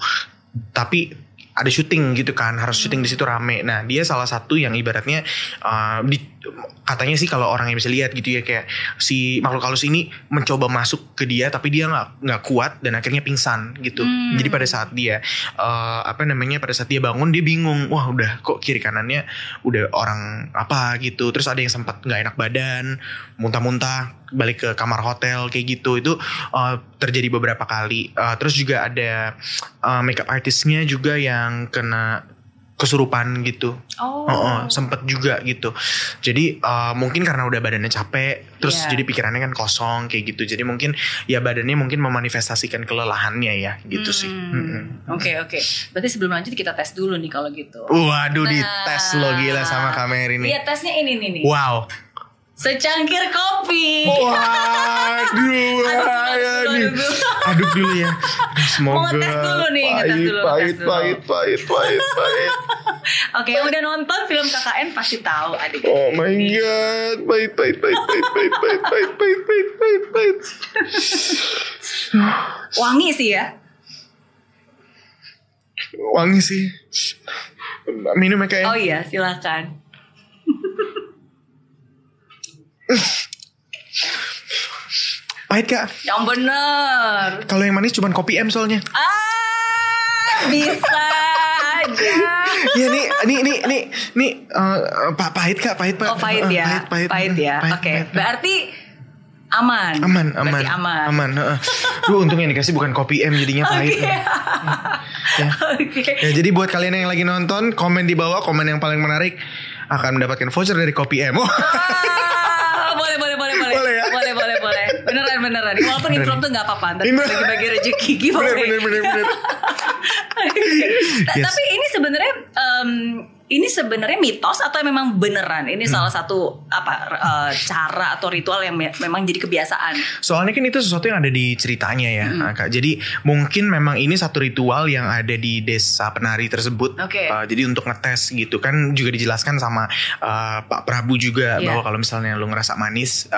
Tapi ada syuting gitu kan, harus syuting di situ rame. Nah, dia salah satu yang ibaratnya katanya sih kalau orang yang bisa lihat gitu ya, kayak si makhluk halus ini mencoba masuk ke dia tapi dia nggak kuat dan akhirnya pingsan gitu. Jadi pada saat dia pada saat dia bangun, dia bingung, wah udah kok kiri kanannya udah orang apa gitu. Terus ada yang sempat nggak enak badan, muntah-muntah, balik ke kamar hotel kayak gitu. Itu terjadi beberapa kali. Terus juga ada makeup artistnya juga yang kena kesurupan gitu. Sempet juga gitu. Jadi mungkin karena udah badannya capek, terus jadi pikirannya kan kosong kayak gitu. Jadi mungkin ya badannya mungkin memanifestasikan kelelahannya ya gitu sih. Oke. Berarti sebelum lanjut kita tes dulu nih kalau gitu. Waduh, dites lo gila sama kamera ini. Iya, tesnya ini nih. Wow. Secangkir kopi. Waduh. Aduk dulu ya. Semoga. Mau ngetes dulu nih. Pahit. Oke, udah nonton film KKN pasti tahu adik. Oh my god. Pahit. Wangi sih ya. Wangi sih. Minum ya Kak. Oh iya, silakan. Pahit Kak. Yang bener. Kalau yang manis cuma kopi M soalnya. Bisa aja. Ya nih pahit Kak, pahit Pak. Oh pahit ya. Pahit ya. Oke. Berarti aman. Aman. Duh, untungnya dikasih bukan kopi M jadinya pahit. Ya, jadi buat kalian yang lagi nonton, komen di bawah, komen yang paling menarik akan mendapatkan voucher dari kopi M. Boleh ya? Boleh. Beneran. Walaupun impromptu gak apa-apa. Tapi bagi-bagi rezeki gimana. Bener. Tapi ini sebenarnya mitos atau memang beneran? Ini salah satu cara atau ritual yang memang jadi kebiasaan. Soalnya kan itu sesuatu yang ada di ceritanya ya, Kak. Jadi mungkin memang ini satu ritual yang ada di desa penari tersebut. Jadi untuk ngetes gitu kan juga dijelaskan sama Pak Prabu juga bahwa kalau misalnya lu ngerasa manis,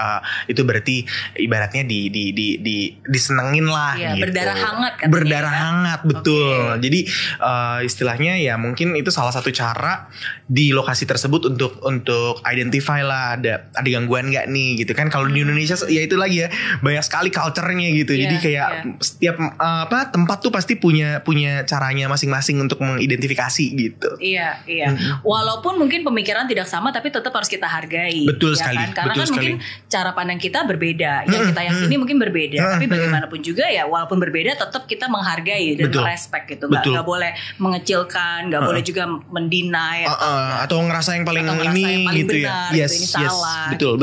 itu berarti ibaratnya disenengin lah. Gitu. Berdarah hangat kan. Berdarah hangat, betul. Jadi istilahnya ya mungkin itu salah satu cara di lokasi tersebut untuk identify lah ada gangguan nggak nih gitu kan. Kalau di Indonesia ya itu lagi ya, banyak sekali culture-nya gitu. Jadi kayak setiap tempat tuh pasti punya caranya masing-masing untuk mengidentifikasi gitu. Iya. Walaupun mungkin pemikiran tidak sama, tapi tetap harus kita hargai. Betul sekali. Kan? Karena mungkin cara pandang kita berbeda. Yang kita yakini mungkin berbeda. Tapi bagaimanapun juga ya, walaupun berbeda tetap kita menghargai dan merespek gitu. Gak boleh mengecilkan, gak boleh juga mendinai. Atau ngerasa yang paling ini gitu benar, ya. Ini salah. Betul.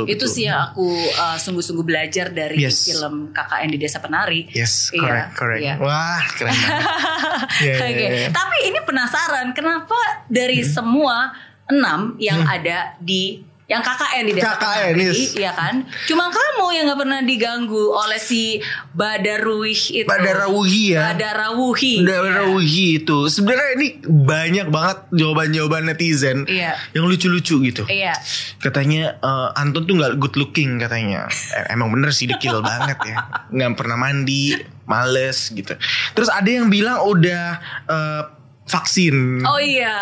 Itu sih yang aku sungguh-sungguh belajar dari film KKN di Desa Penari. Correct. Yeah. Wah, keren banget. Tapi ini penasaran kenapa dari semua 6 yang ada di yang KKN di Desa Penari, ya kan? Cuma kamu yang gak pernah diganggu oleh si Badarawuhi itu. Badarawuhi itu. Sebenarnya ini banyak banget jawaban-jawaban netizen yang lucu-lucu gitu. Katanya Anton tuh gak good looking katanya. Emang bener sih, dekil banget ya. Gak pernah mandi, males gitu. Terus ada yang bilang udah vaksin. Oh iya,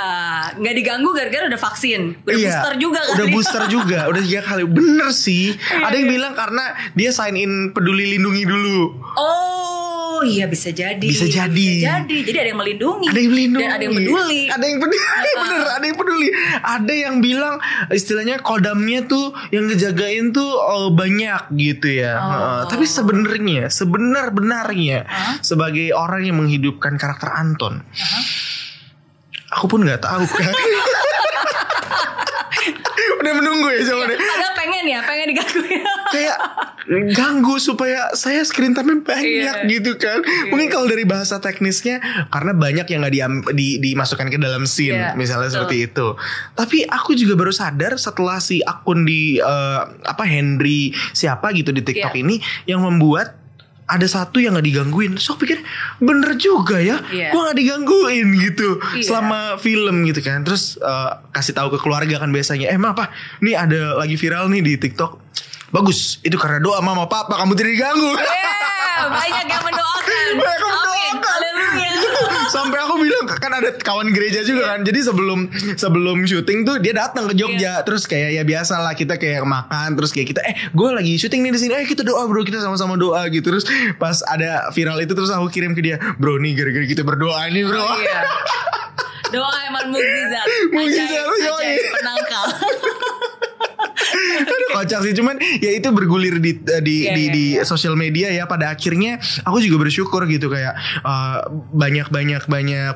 nggak diganggu gara-gara udah vaksin. Udah booster juga kan? Udah booster juga, udah 3 kali. Bener sih. Ada yang bilang karena dia sign in Peduli Lindungi dulu. Oh iya, bisa jadi. Jadi ada yang melindungi. Ada yang melindungi. Dan ada yang peduli. Bener, ada yang peduli. Ada yang bilang istilahnya kodamnya tuh yang ngejagain tuh banyak gitu ya. Tapi sebenarnya sebagai orang yang menghidupkan karakter Anton, aku pun nggak tahu kan. Udah menunggu ya coba deh. Ada pengen digangguin. Kayak ganggu supaya saya screen time banyak gitu kan. Mungkin kalau dari bahasa teknisnya karena banyak yang nggak dimasukkan ke dalam scene, misalnya seperti itu. Tapi aku juga baru sadar setelah si akun di Henry siapa gitu di TikTok ini yang membuat ada satu yang gak digangguin. So aku pikir bener juga ya, gue gak digangguin gitu selama film gitu kan. Terus kasih tahu ke keluarga kan biasanya, Ma apa nih ada lagi viral nih di TikTok. Bagus, itu karena doa mama papa kamu tidak diganggu. Banyak yang mendoakan. Haleluya. Sampai aku bilang kan ada kawan gereja juga kan. Jadi sebelum syuting tuh dia datang ke Jogja. Terus kayak ya biasa lah kita kayak makan. Terus kayak kita gue lagi syuting nih di sini. Kita doa bro, kita sama-sama doa gitu. Terus pas ada viral itu terus aku kirim ke dia, bro nih gara-gara kita berdoa nih bro. Doa emang mukjizat. Ajaib penangkal. Kocak sih, cuman ya itu bergulir di sosial media ya. Pada akhirnya aku juga bersyukur gitu kayak banyak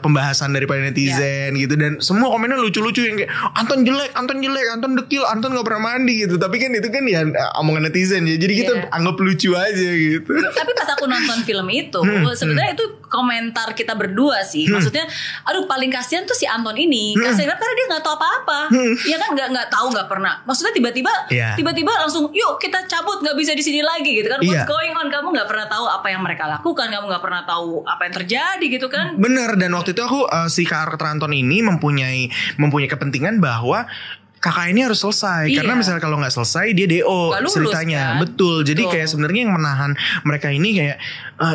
pembahasan daripada netizen gitu, dan semua komennya lucu-lucu yang kayak Anton jelek, Anton dekil, Anton gak pernah mandi gitu. Tapi kan itu kan ya omongan netizen ya, jadi kita anggap lucu aja gitu. Tapi pas aku nonton film itu sebenarnya itu komentar kita berdua sih. Maksudnya aduh paling kasihan tuh si Anton ini. Kasihan karena dia gak tahu apa-apa. Ya kan gak tahu, gak pernah. Maksudnya tiba-tiba langsung yuk kita cabut, nggak bisa di sini lagi gitu kan. What's going on? Kamu nggak pernah tahu apa yang mereka lakukan, kamu nggak pernah tahu apa yang terjadi gitu kan. Bener. Dan waktu itu aku si karakter Anton ini mempunyai kepentingan bahwa kakak ini harus selesai. Karena misalnya kalau gak selesai dia DO ceritanya kan? Betul. Jadi kayak sebenarnya yang menahan mereka ini kayak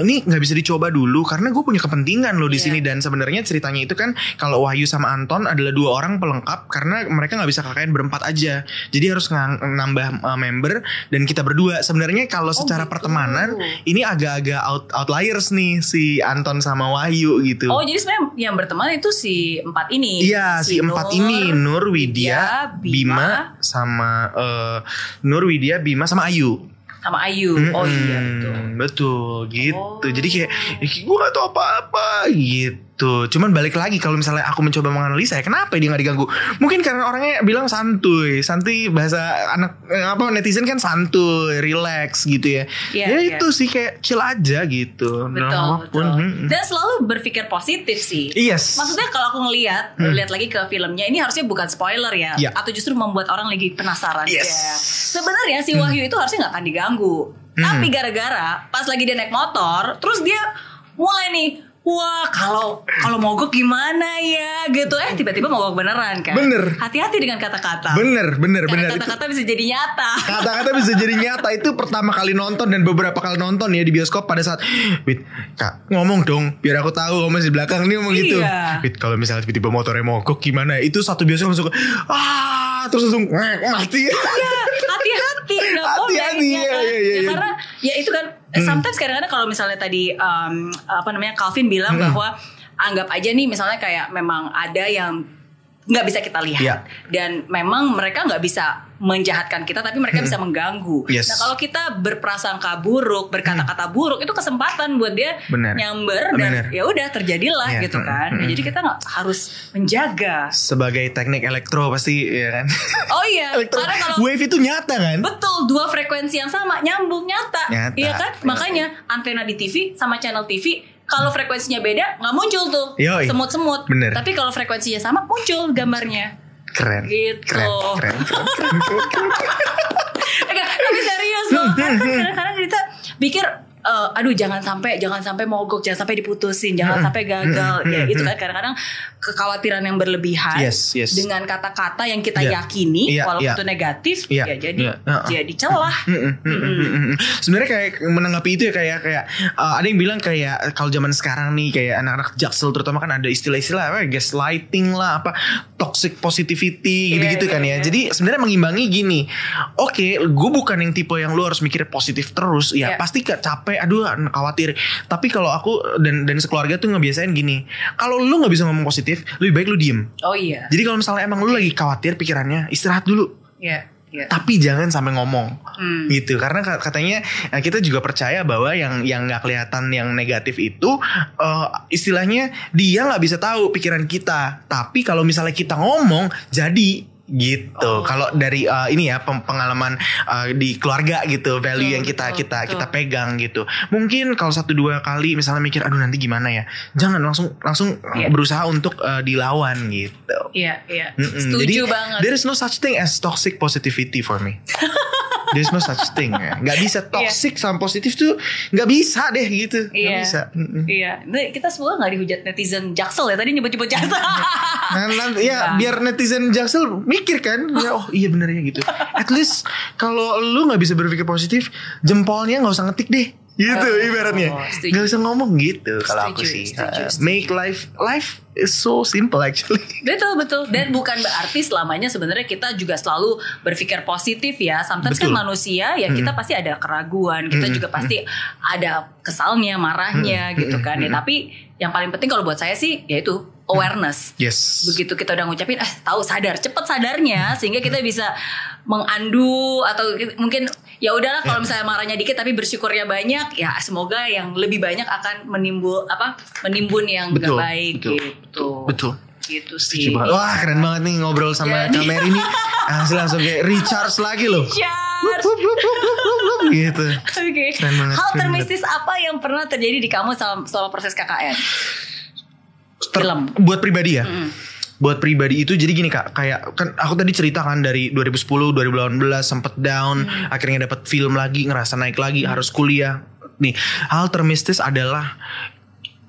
ini gak bisa dicoba dulu karena gue punya kepentingan loh di sini. Dan sebenarnya ceritanya itu kan kalau Wahyu sama Anton adalah 2 orang pelengkap karena mereka gak bisa KKN berempat aja. Jadi harus nambah member dan kita berdua. Sebenarnya kalau secara pertemanan ini agak-agak outliers nih si Anton sama Wahyu gitu. Oh jadi sebenarnya yang berteman itu si 4 ini. Iya si 4 ini, Nur, Widya, Bima sama Bima sama Ayu. Oh iya betul gitu. Jadi kayak gue gak tahu apa-apa gitu. Cuman balik lagi kalau misalnya aku mencoba menganalisa ya kenapa dia gak diganggu. Mungkin karena orangnya bilang santuy bahasa anak netizen kan santuy, relax gitu ya. Itu sih kayak chill aja gitu. Betul. Dan selalu berpikir positif sih. Maksudnya kalau aku ngelihat lagi ke filmnya, ini harusnya bukan spoiler ya, atau justru membuat orang lagi penasaran. Sebenarnya si Wahyu itu harusnya gak akan diganggu. Tapi gara-gara pas lagi dia naik motor, terus dia mulai nih, wah kalau mogok gimana ya gitu. Tiba-tiba mogok beneran kan. Bener. Hati-hati dengan kata-kata. Bener. Kata-kata bisa jadi nyata. Kata-kata bisa jadi nyata. Itu pertama kali nonton dan beberapa kali nonton ya di bioskop pada saat Wit, Kak ngomong dong biar aku tahu kamu masih belakang nih ngomong gitu. Wit, kalau misalnya tiba-tiba motornya mogok gimana. Itu satu bioskop langsung terus langsung mati. Hati-hati. Hati-hati. Karena ya itu kan sometimes kadang-kadang kalau misalnya tadi Calvin bilang bahwa anggap aja nih misalnya kayak memang ada yang nggak bisa kita lihat dan memang mereka nggak bisa menjahatkan kita tapi mereka bisa mengganggu. Nah kalau kita berprasangka buruk, berkata-kata buruk, itu kesempatan buat dia nyamber dan ya udah terjadilah gitu kan. Jadi kita nggak harus menjaga. Sebagai teknik elektro pasti ya kan. Oh iya. Karena kalau wave itu nyata kan. Betul, 2 frekuensi yang sama nyambung nyata. Iya kan. Makanya antena di TV sama channel TV kalau frekuensinya beda nggak muncul tuh semut-semut. Tapi kalau frekuensinya sama muncul gambarnya. Keren. Gitu. Keren. Tapi serius loh. Kadang-kadang kita pikir aduh jangan sampai mogok, jangan sampai diputusin, jangan sampai gagal. Ya itu kan kadang-kadang kekhawatiran yang berlebihan dengan kata-kata yang kita yakini walaupun itu negatif ya jadi celah. Sebenarnya kayak menanggapi itu ya kayak ada yang bilang kayak kalau zaman sekarang nih kayak anak-anak Jaksel terutama kan ada istilah-istilah apa gaslighting lah, apa toxic positivity gitu-gitu kan ya. Jadi sebenarnya mengimbangi gini. Oke, gue bukan yang tipe yang lu harus mikir positif terus ya. Pasti capek, aduh khawatir. Tapi kalau aku dan sekeluarga tuh ngebiasain gini, kalau lu nggak bisa ngomong positif, lebih baik lu diem. Oh iya. Jadi kalau misalnya emang lu lagi khawatir pikirannya, istirahat dulu. Tapi jangan sampai ngomong gitu, karena katanya kita juga percaya bahwa yang nggak kelihatan yang negatif itu istilahnya dia nggak bisa tahu pikiran kita. Tapi kalau misalnya kita ngomong jadi gitu. Kalau dari ini ya pengalaman di keluarga gitu, value yang kita pegang gitu. Mungkin kalau 1-2 kali misalnya mikir aduh nanti gimana ya, jangan langsung berusaha untuk dilawan gitu. Setuju banget. There is no such thing as toxic positivity for me. There's no such thing ya. Gak bisa toxic sama positif tuh gak bisa deh gitu. Gak bisa. Kita semua gak dihujat netizen Jaksel ya. Tadi nyebut-nyebut Jaksel. Biar netizen Jaksel mikir kan ya, oh iya bener ya gitu. At least kalau lu gak bisa berpikir positif, jempolnya gak usah ngetik deh gitu ibaratnya. Gak usah ngomong gitu kalau aku sih. Make life is so simple actually. Betul. Dan bukan berarti selamanya sebenarnya kita juga selalu berpikir positif ya. Sometimes kan manusia ya kita pasti ada keraguan, kita juga pasti ada kesalnya, marahnya gitu kan ya. Tapi yang paling penting kalau buat saya sih yaitu awareness. Begitu kita udah ngucapin tahu cepet sadarnya sehingga kita bisa mengandu atau mungkin ya udahlah kalau misalnya marahnya dikit tapi bersyukurnya banyak, ya semoga yang lebih banyak akan menimbun yang gak baik gitu. Betul. Gitu sih. Wah keren banget nih ngobrol sama Kak Mary nih. Langsung kayak recharge lagi loh. Gitu. Keren banget. Hal termistis apa yang pernah terjadi di kamu selama proses KKN? Film. Buat pribadi ya. Buat pribadi itu jadi gini Kak, kayak kan aku tadi cerita kan dari 2010 2018 sempet down, akhirnya dapat film lagi, ngerasa naik lagi, harus kuliah. Nih, hal termistis adalah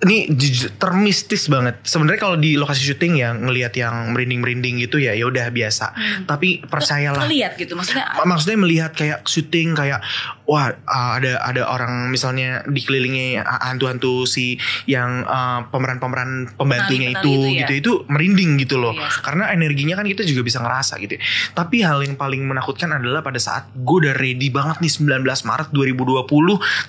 ini termistis banget. Sebenarnya kalau di lokasi syuting ya ngelihat yang merinding gitu ya udah biasa. Tapi percayalah. Melihat gitu maksudnya melihat kayak syuting kayak wah ada orang misalnya dikelilingi hantu-hantu si yang pemeran pembantunya itu merinding gitu loh. Karena energinya kan kita juga bisa ngerasa gitu. Tapi hal yang paling menakutkan adalah pada saat gue udah ready banget nih 19 Maret 2020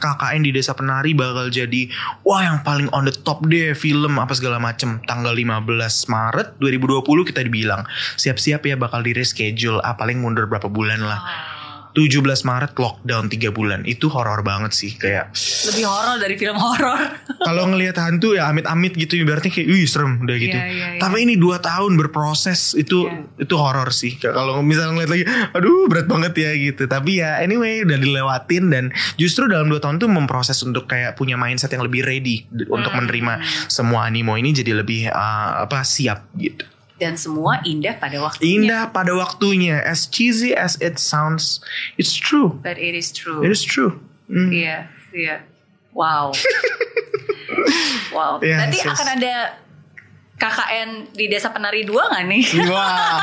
KKN di Desa Penari bakal jadi yang paling on the top deh film apa segala macem. Tanggal 15 Maret 2020 kita dibilang siap-siap ya bakal di reschedule, paling mundur berapa bulan lah. 17 Maret lockdown 3 bulan. Itu horor banget sih, kayak lebih horor dari film horor. Kalau ngelihat hantu ya amit-amit gitu berarti kayak serem udah gitu. Tapi ini 2 tahun berproses itu horor sih. Kalau misalnya ngeliat lagi aduh berat banget ya gitu. Tapi ya anyway udah dilewatin dan justru dalam 2 tahun tuh memproses untuk kayak punya mindset yang lebih ready untuk menerima semua animo ini, jadi lebih siap gitu. Dan semua indah pada waktunya. As cheesy as it sounds, it's true. But it is true. It is true. Iya. Wow. Nanti akan ada KKN di Desa Penari 2 gak nih? Wah.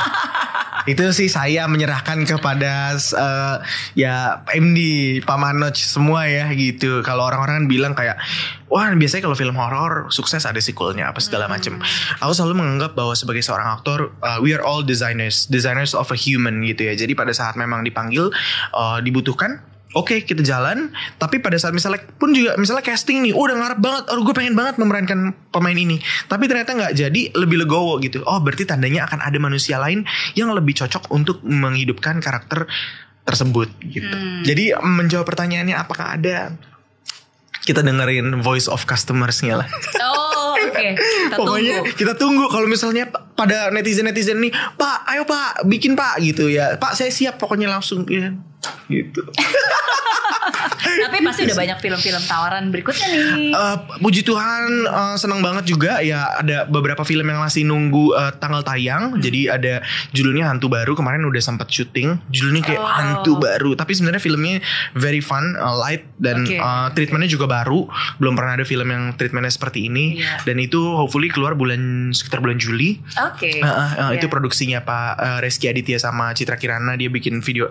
Itu sih saya menyerahkan kepada MD, Pak Manoj semua ya gitu. Kalau orang-orang bilang kayak wah biasanya kalau film horor sukses ada sequelnya apa segala macam. Aku selalu menganggap bahwa sebagai seorang aktor we are all designers of a human gitu ya. Jadi pada saat memang dipanggil dibutuhkan, oke, kita jalan. Tapi pada saat misalnya casting nih, udah ngarep banget, gue pengen banget memerankan pemain ini, tapi ternyata nggak jadi, lebih legowo gitu. Berarti tandanya akan ada manusia lain yang lebih cocok untuk menghidupkan karakter tersebut gitu. Jadi menjawab pertanyaannya apakah ada, kita dengerin voice of customersnya lah. Oke. Pokoknya kita tunggu. Kalau misalnya pada netizen nih, Pak, ayo Pak, bikin Pak gitu ya. Pak, saya siap pokoknya langsung ya. Gitu. Tapi pasti udah banyak film-film tawaran berikutnya nih. Puji Tuhan senang banget juga ya, ada beberapa film yang masih nunggu tanggal tayang. Jadi ada judulnya Hantu Baru, kemarin udah sempat syuting. Judulnya kayak Hantu Baru, tapi sebenarnya filmnya very fun, light dan treatmentnya juga baru. Belum pernah ada film yang treatmentnya seperti ini. Dan itu hopefully keluar sekitar bulan Juli. Itu produksinya Pak Reski Aditya sama Citra Kirana, dia bikin video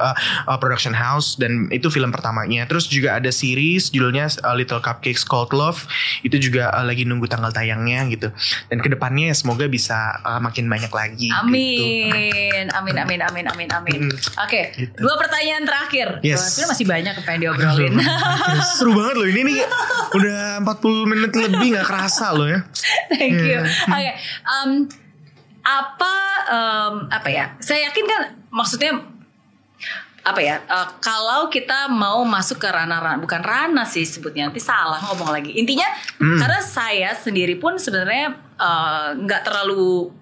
production house, dan itu film pertamanya. Terus juga ada series judulnya Little Cupcakes Called Love, itu juga lagi nunggu tanggal tayangnya gitu. Dan kedepannya semoga bisa makin banyak lagi. Amin, gitu. amin. Oke, gitu. 2 pertanyaan terakhir. Sebenarnya masih banyak apa yang diobrolin. Seru banget loh ini nih, udah 40 menit lebih, nggak kerasa loh ya. Thank you. Oke, apa ya? Saya yakin kan, maksudnya apa ya? Kalau kita mau masuk ke ranah, bukan ranah sih sebutnya, nanti salah ngomong lagi. Intinya karena saya sendiri pun sebenarnya nggak terlalu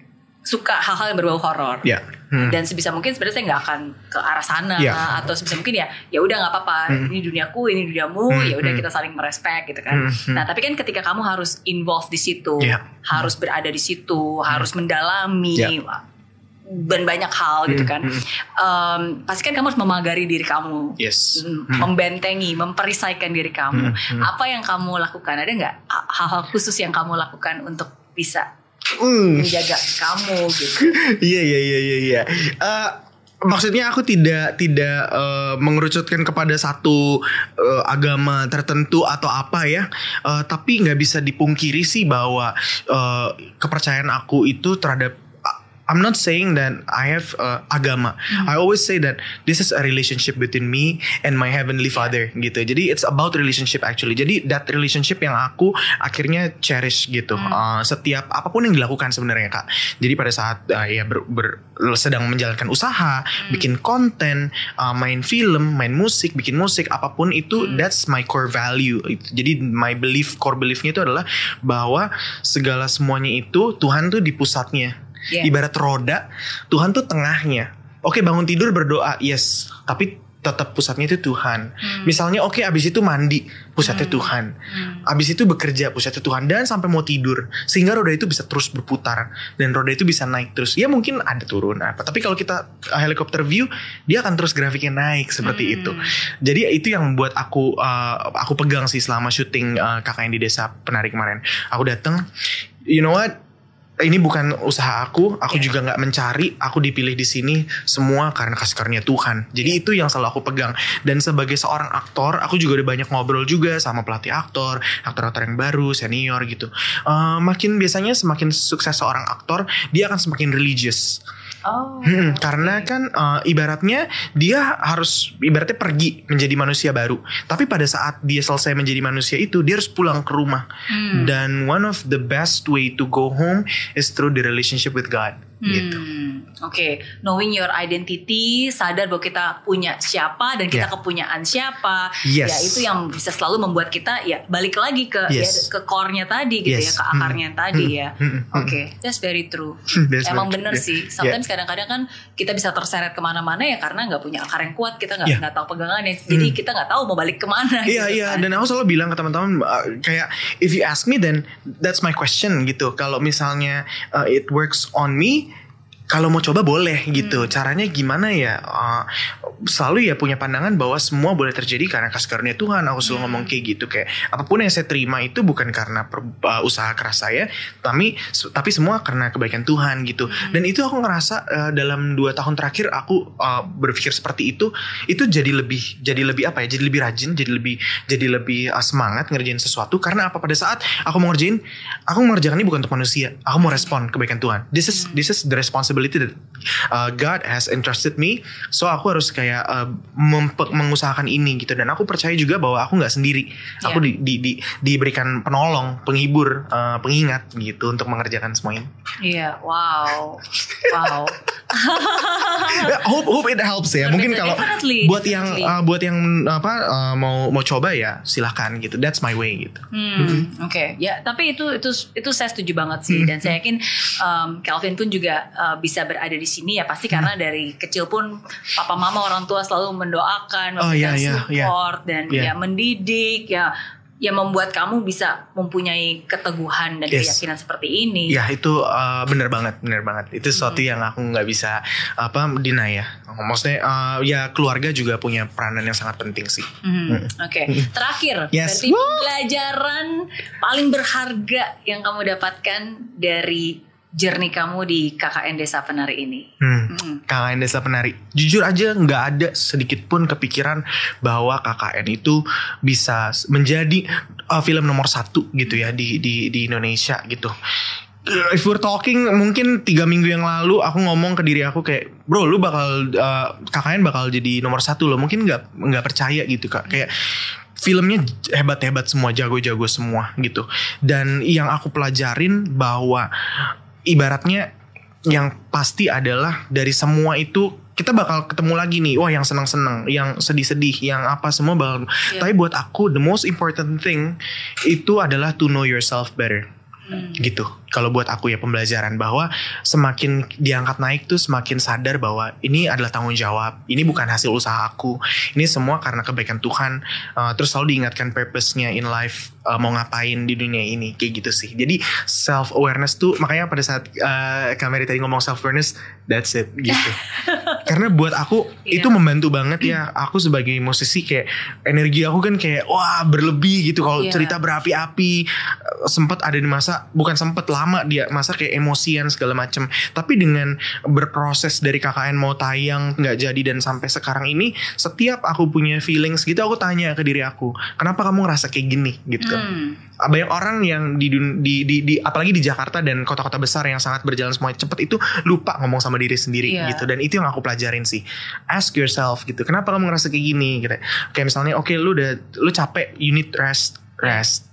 suka hal-hal yang berbau horor. Dan sebisa mungkin sebenarnya saya nggak akan ke arah sana, atau sebisa mungkin ya udah nggak apa-apa, ini duniaku, ini duniamu, ya udah kita saling merespek gitu kan. Nah tapi kan ketika kamu harus involve di situ, harus berada di situ, harus mendalami dan banyak hal gitu kan. Pasti kan kamu harus memagari diri kamu, membentengi, memperisaikan diri kamu. Apa yang kamu lakukan? Ada nggak hal-hal khusus yang kamu lakukan untuk bisa menjaga kamu gitu? Iya. Maksudnya aku tidak mengerucutkan kepada satu agama tertentu atau apa ya, tapi nggak bisa dipungkiri sih bahwa kepercayaan aku itu terhadap, I'm not saying that I have agama. I always say that this is a relationship between me and my heavenly Father gitu. Jadi it's about relationship actually. Jadi that relationship yang aku akhirnya cherish gitu. Setiap apapun yang dilakukan sebenarnya Kak. Jadi pada saat sedang menjalankan usaha, bikin konten, main film, main musik, bikin musik, apapun itu, that's my core value. Jadi my core beliefnya itu adalah bahwa segala semuanya itu Tuhan tuh di pusatnya. Ibarat roda, Tuhan tuh tengahnya. Oke, bangun tidur berdoa, yes, tapi tetap pusatnya itu Tuhan. Misalnya abis itu mandi, pusatnya Tuhan. Abis itu bekerja, pusatnya Tuhan. Dan sampai mau tidur, sehingga roda itu bisa terus berputar, dan roda itu bisa naik terus. Ya mungkin ada turun apa, tapi kalau kita helikopter view, dia akan terus grafiknya naik seperti itu. Jadi itu yang membuat aku pegang sih selama syuting KKN di Desa Penari kemarin. Aku datang, you know what? Ini bukan usaha aku juga nggak mencari, aku dipilih di sini semua karena kasih karunia Tuhan. Jadi itu yang selalu aku pegang. Dan sebagai seorang aktor, aku juga udah banyak ngobrol juga sama pelatih aktor yang baru, senior gitu. Biasanya semakin sukses seorang aktor, dia akan semakin religious. Karena kan ibaratnya dia harus pergi menjadi manusia baru. Tapi pada saat dia selesai menjadi manusia itu, dia harus pulang ke rumah. Dan one of the best way to go home is through the relationship with God. Gitu. Oke, knowing your identity, sadar bahwa kita punya siapa dan kita kepunyaan siapa. Ya itu yang bisa selalu membuat kita ya balik lagi ke ke core-nya tadi gitu ya, ke akarnya tadi ya. Oke, that's very true. Emang bener sih. Sometimes kadang-kadang kan kita bisa terseret kemana-mana ya karena nggak punya akar yang kuat, kita nggak tahu pegangannya. Jadi kita nggak tahu mau balik kemana. Iya. Dan aku selalu bilang ke teman-teman kayak if you ask me then that's my question gitu. Kalau misalnya it works on me, kalau mau coba boleh gitu. Caranya gimana ya? Selalu ya punya pandangan bahwa semua boleh terjadi karena kasih karunia Tuhan. Aku selalu ngomong kayak gitu, kayak apapun yang saya terima itu bukan karena usaha keras saya, tapi semua karena kebaikan Tuhan gitu. Dan itu aku ngerasa dalam 2 tahun terakhir aku berpikir seperti itu jadi lebih apa ya? Jadi lebih rajin, jadi lebih semangat ngerjain sesuatu. Karena apa? Pada saat aku mau mengerjakan ini bukan untuk manusia. Aku mau respon kebaikan Tuhan. This is the responsibility that God has entrusted me. So aku harus kayak mengusahakan ini gitu. Dan aku percaya juga bahwa aku gak sendiri. Aku diberikan penolong, penghibur, pengingat gitu untuk mengerjakan semua ini. Wow. Hope it helps ya. Mungkin kalau buat yang mau coba ya silahkan gitu. That's my way gitu. Oke. Ya, tapi itu saya setuju banget sih. Dan saya yakin Calvin pun juga bisa berada di sini ya pasti karena dari kecil pun papa mama orang tua selalu mendoakan, memberikan support dan mendidik ya membuat kamu bisa mempunyai keteguhan dan keyakinan seperti ini. Ya itu benar banget. Itu sesuatu yang aku nggak bisa deny ya. Maksudnya ya keluarga juga punya peranan yang sangat penting sih. Oke. Terakhir, berarti pelajaran paling berharga yang kamu dapatkan dari journey kamu di KKN Desa Penari ini. KKN Desa Penari, jujur aja nggak ada sedikit pun kepikiran bahwa KKN itu bisa menjadi film nomor 1 gitu ya di Indonesia gitu. If we're talking mungkin 3 minggu yang lalu aku ngomong ke diri aku kayak bro lu bakal KKN bakal jadi nomor 1 loh. Mungkin nggak percaya gitu kak. Kayak filmnya hebat-hebat semua, jago-jago semua gitu. Dan yang aku pelajarin bahwa ibaratnya yang pasti adalah dari semua itu kita bakal ketemu lagi nih. Wah yang senang-senang, yang sedih-sedih, yang apa semua bakal. Tapi buat aku the most important thing itu adalah to know yourself better. Gitu. Kalau buat aku ya pembelajaran bahwa semakin diangkat naik tuh semakin sadar bahwa ini adalah tanggung jawab. Ini bukan hasil usaha aku. Ini semua karena kebaikan Tuhan. Terus selalu diingatkan purpose-nya in life, mau ngapain di dunia ini kayak gitu sih. Jadi self awareness tuh makanya pada saat Kak Mary tadi ngomong self awareness, that's it gitu. Karena buat aku itu membantu banget ya. Aku sebagai musisi kayak energi aku kan kayak wah berlebih gitu kalau cerita berapi-api. Sempat ada di masa bukan sempat lama dia masa kayak emosian segala macem. Tapi dengan berproses dari KKN mau tayang nggak jadi dan sampai sekarang ini, setiap aku punya feelings gitu aku tanya ke diri aku, kenapa kamu ngerasa kayak gini gitu. Banyak orang yang di apalagi di Jakarta dan kota-kota besar yang sangat berjalan semuanya cepet itu lupa ngomong sama diri sendiri gitu. Dan itu yang aku pelajarin sih. Ask yourself gitu, kenapa kamu ngerasa kayak gini gitu. Kayak misalnya oke, lu capek, you need rest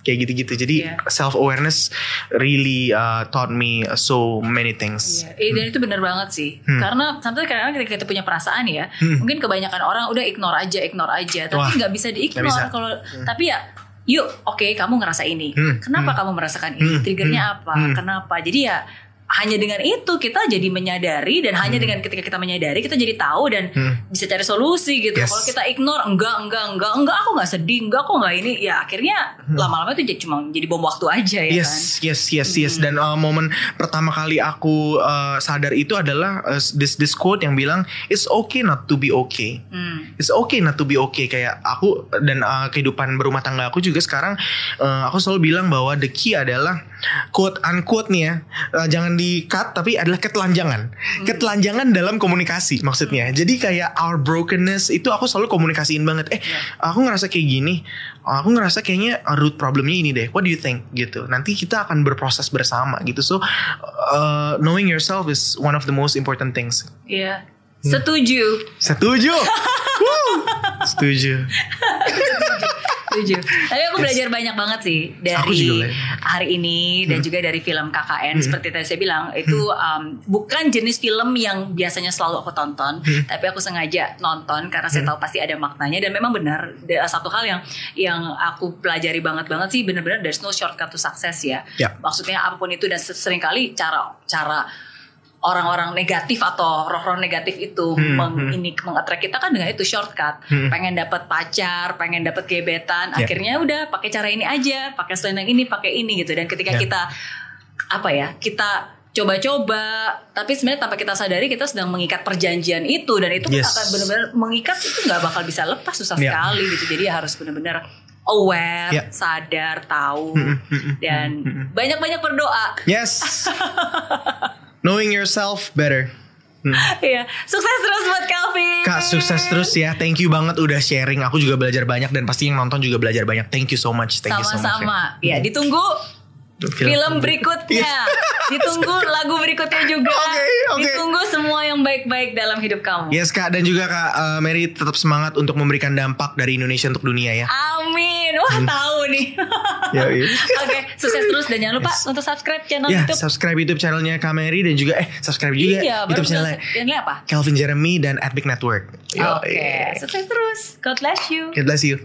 kayak gitu-gitu. Jadi self awareness really taught me so many things. Dan itu benar banget sih. Karena sampai kadang-kadang kita punya perasaan ya, mungkin kebanyakan orang udah ignore aja, tapi nggak bisa di-ignore kalau tapi ya yuk, oke, kamu ngerasa ini. Kenapa kamu merasakan ini? Triggernya apa? Kenapa? Jadi ya hanya dengan itu kita jadi menyadari, dan hanya dengan ketika kita menyadari kita jadi tahu dan bisa cari solusi gitu. Kalau kita ignore, enggak, aku nggak sedih, enggak, aku nggak ini, ya akhirnya lama-lama itu cuma jadi bom waktu aja ya kan. Yes. Dan momen pertama kali aku sadar itu adalah this quote yang bilang it's okay not to be okay. It's okay not to be okay. Kayak aku dan kehidupan berumah tangga aku juga sekarang aku selalu bilang bahwa the key adalah quote unquote nih ya, jangan di cut, tapi adalah ketelanjangan dalam komunikasi maksudnya. Jadi kayak our brokenness itu aku selalu komunikasiin banget. Aku ngerasa kayak gini, aku ngerasa kayaknya root problemnya ini deh, what do you think gitu. Nanti kita akan berproses bersama gitu. So knowing yourself is one of the most important things. Setuju. Setuju. Tapi aku belajar banyak banget sih dari hari ini dan juga dari film KKN. Seperti tadi saya bilang, itu bukan jenis film yang biasanya selalu aku tonton, tapi aku sengaja nonton karena saya tahu pasti ada maknanya. Dan memang benar, satu hal yang aku pelajari banget sih, benar-benar there's no shortcut to success ya. Maksudnya apapun itu, dan seringkali cara orang-orang negatif atau roh-roh negatif itu mengattract kita kan dengan itu shortcut. Pengen dapat pacar, pengen dapat gebetan, akhirnya udah pakai cara ini aja, pakai selendang ini, pakai ini gitu. Dan ketika kita coba-coba, tapi sebenarnya tanpa kita sadari kita sedang mengikat perjanjian itu, dan itu akan benar-benar mengikat, itu nggak bakal bisa lepas, susah sekali gitu. Jadi harus benar-benar aware, sadar, tahu, dan banyak-banyak berdoa. Knowing yourself better. Sukses terus buat Calvin. Kak, sukses terus ya. Thank you banget udah sharing. Aku juga belajar banyak, dan pasti yang nonton juga belajar banyak. Thank you so much. Sama-sama. Ya, ditunggu film berikutnya. Ditunggu lagu berikutnya juga. Ditunggu semua yang baik-baik dalam hidup kamu. Yes Kak, dan juga Kak Mary tetap semangat untuk memberikan dampak dari Indonesia untuk dunia ya. Amin. Wah tahu nih. Oke, sukses terus dan jangan lupa untuk subscribe channel YouTube. Subscribe YouTube channelnya Kak Mary dan juga subscribe juga YouTube channelnya apa? Calvin Jeremy dan Epic Network. Oke, sukses terus. God bless you. God bless you.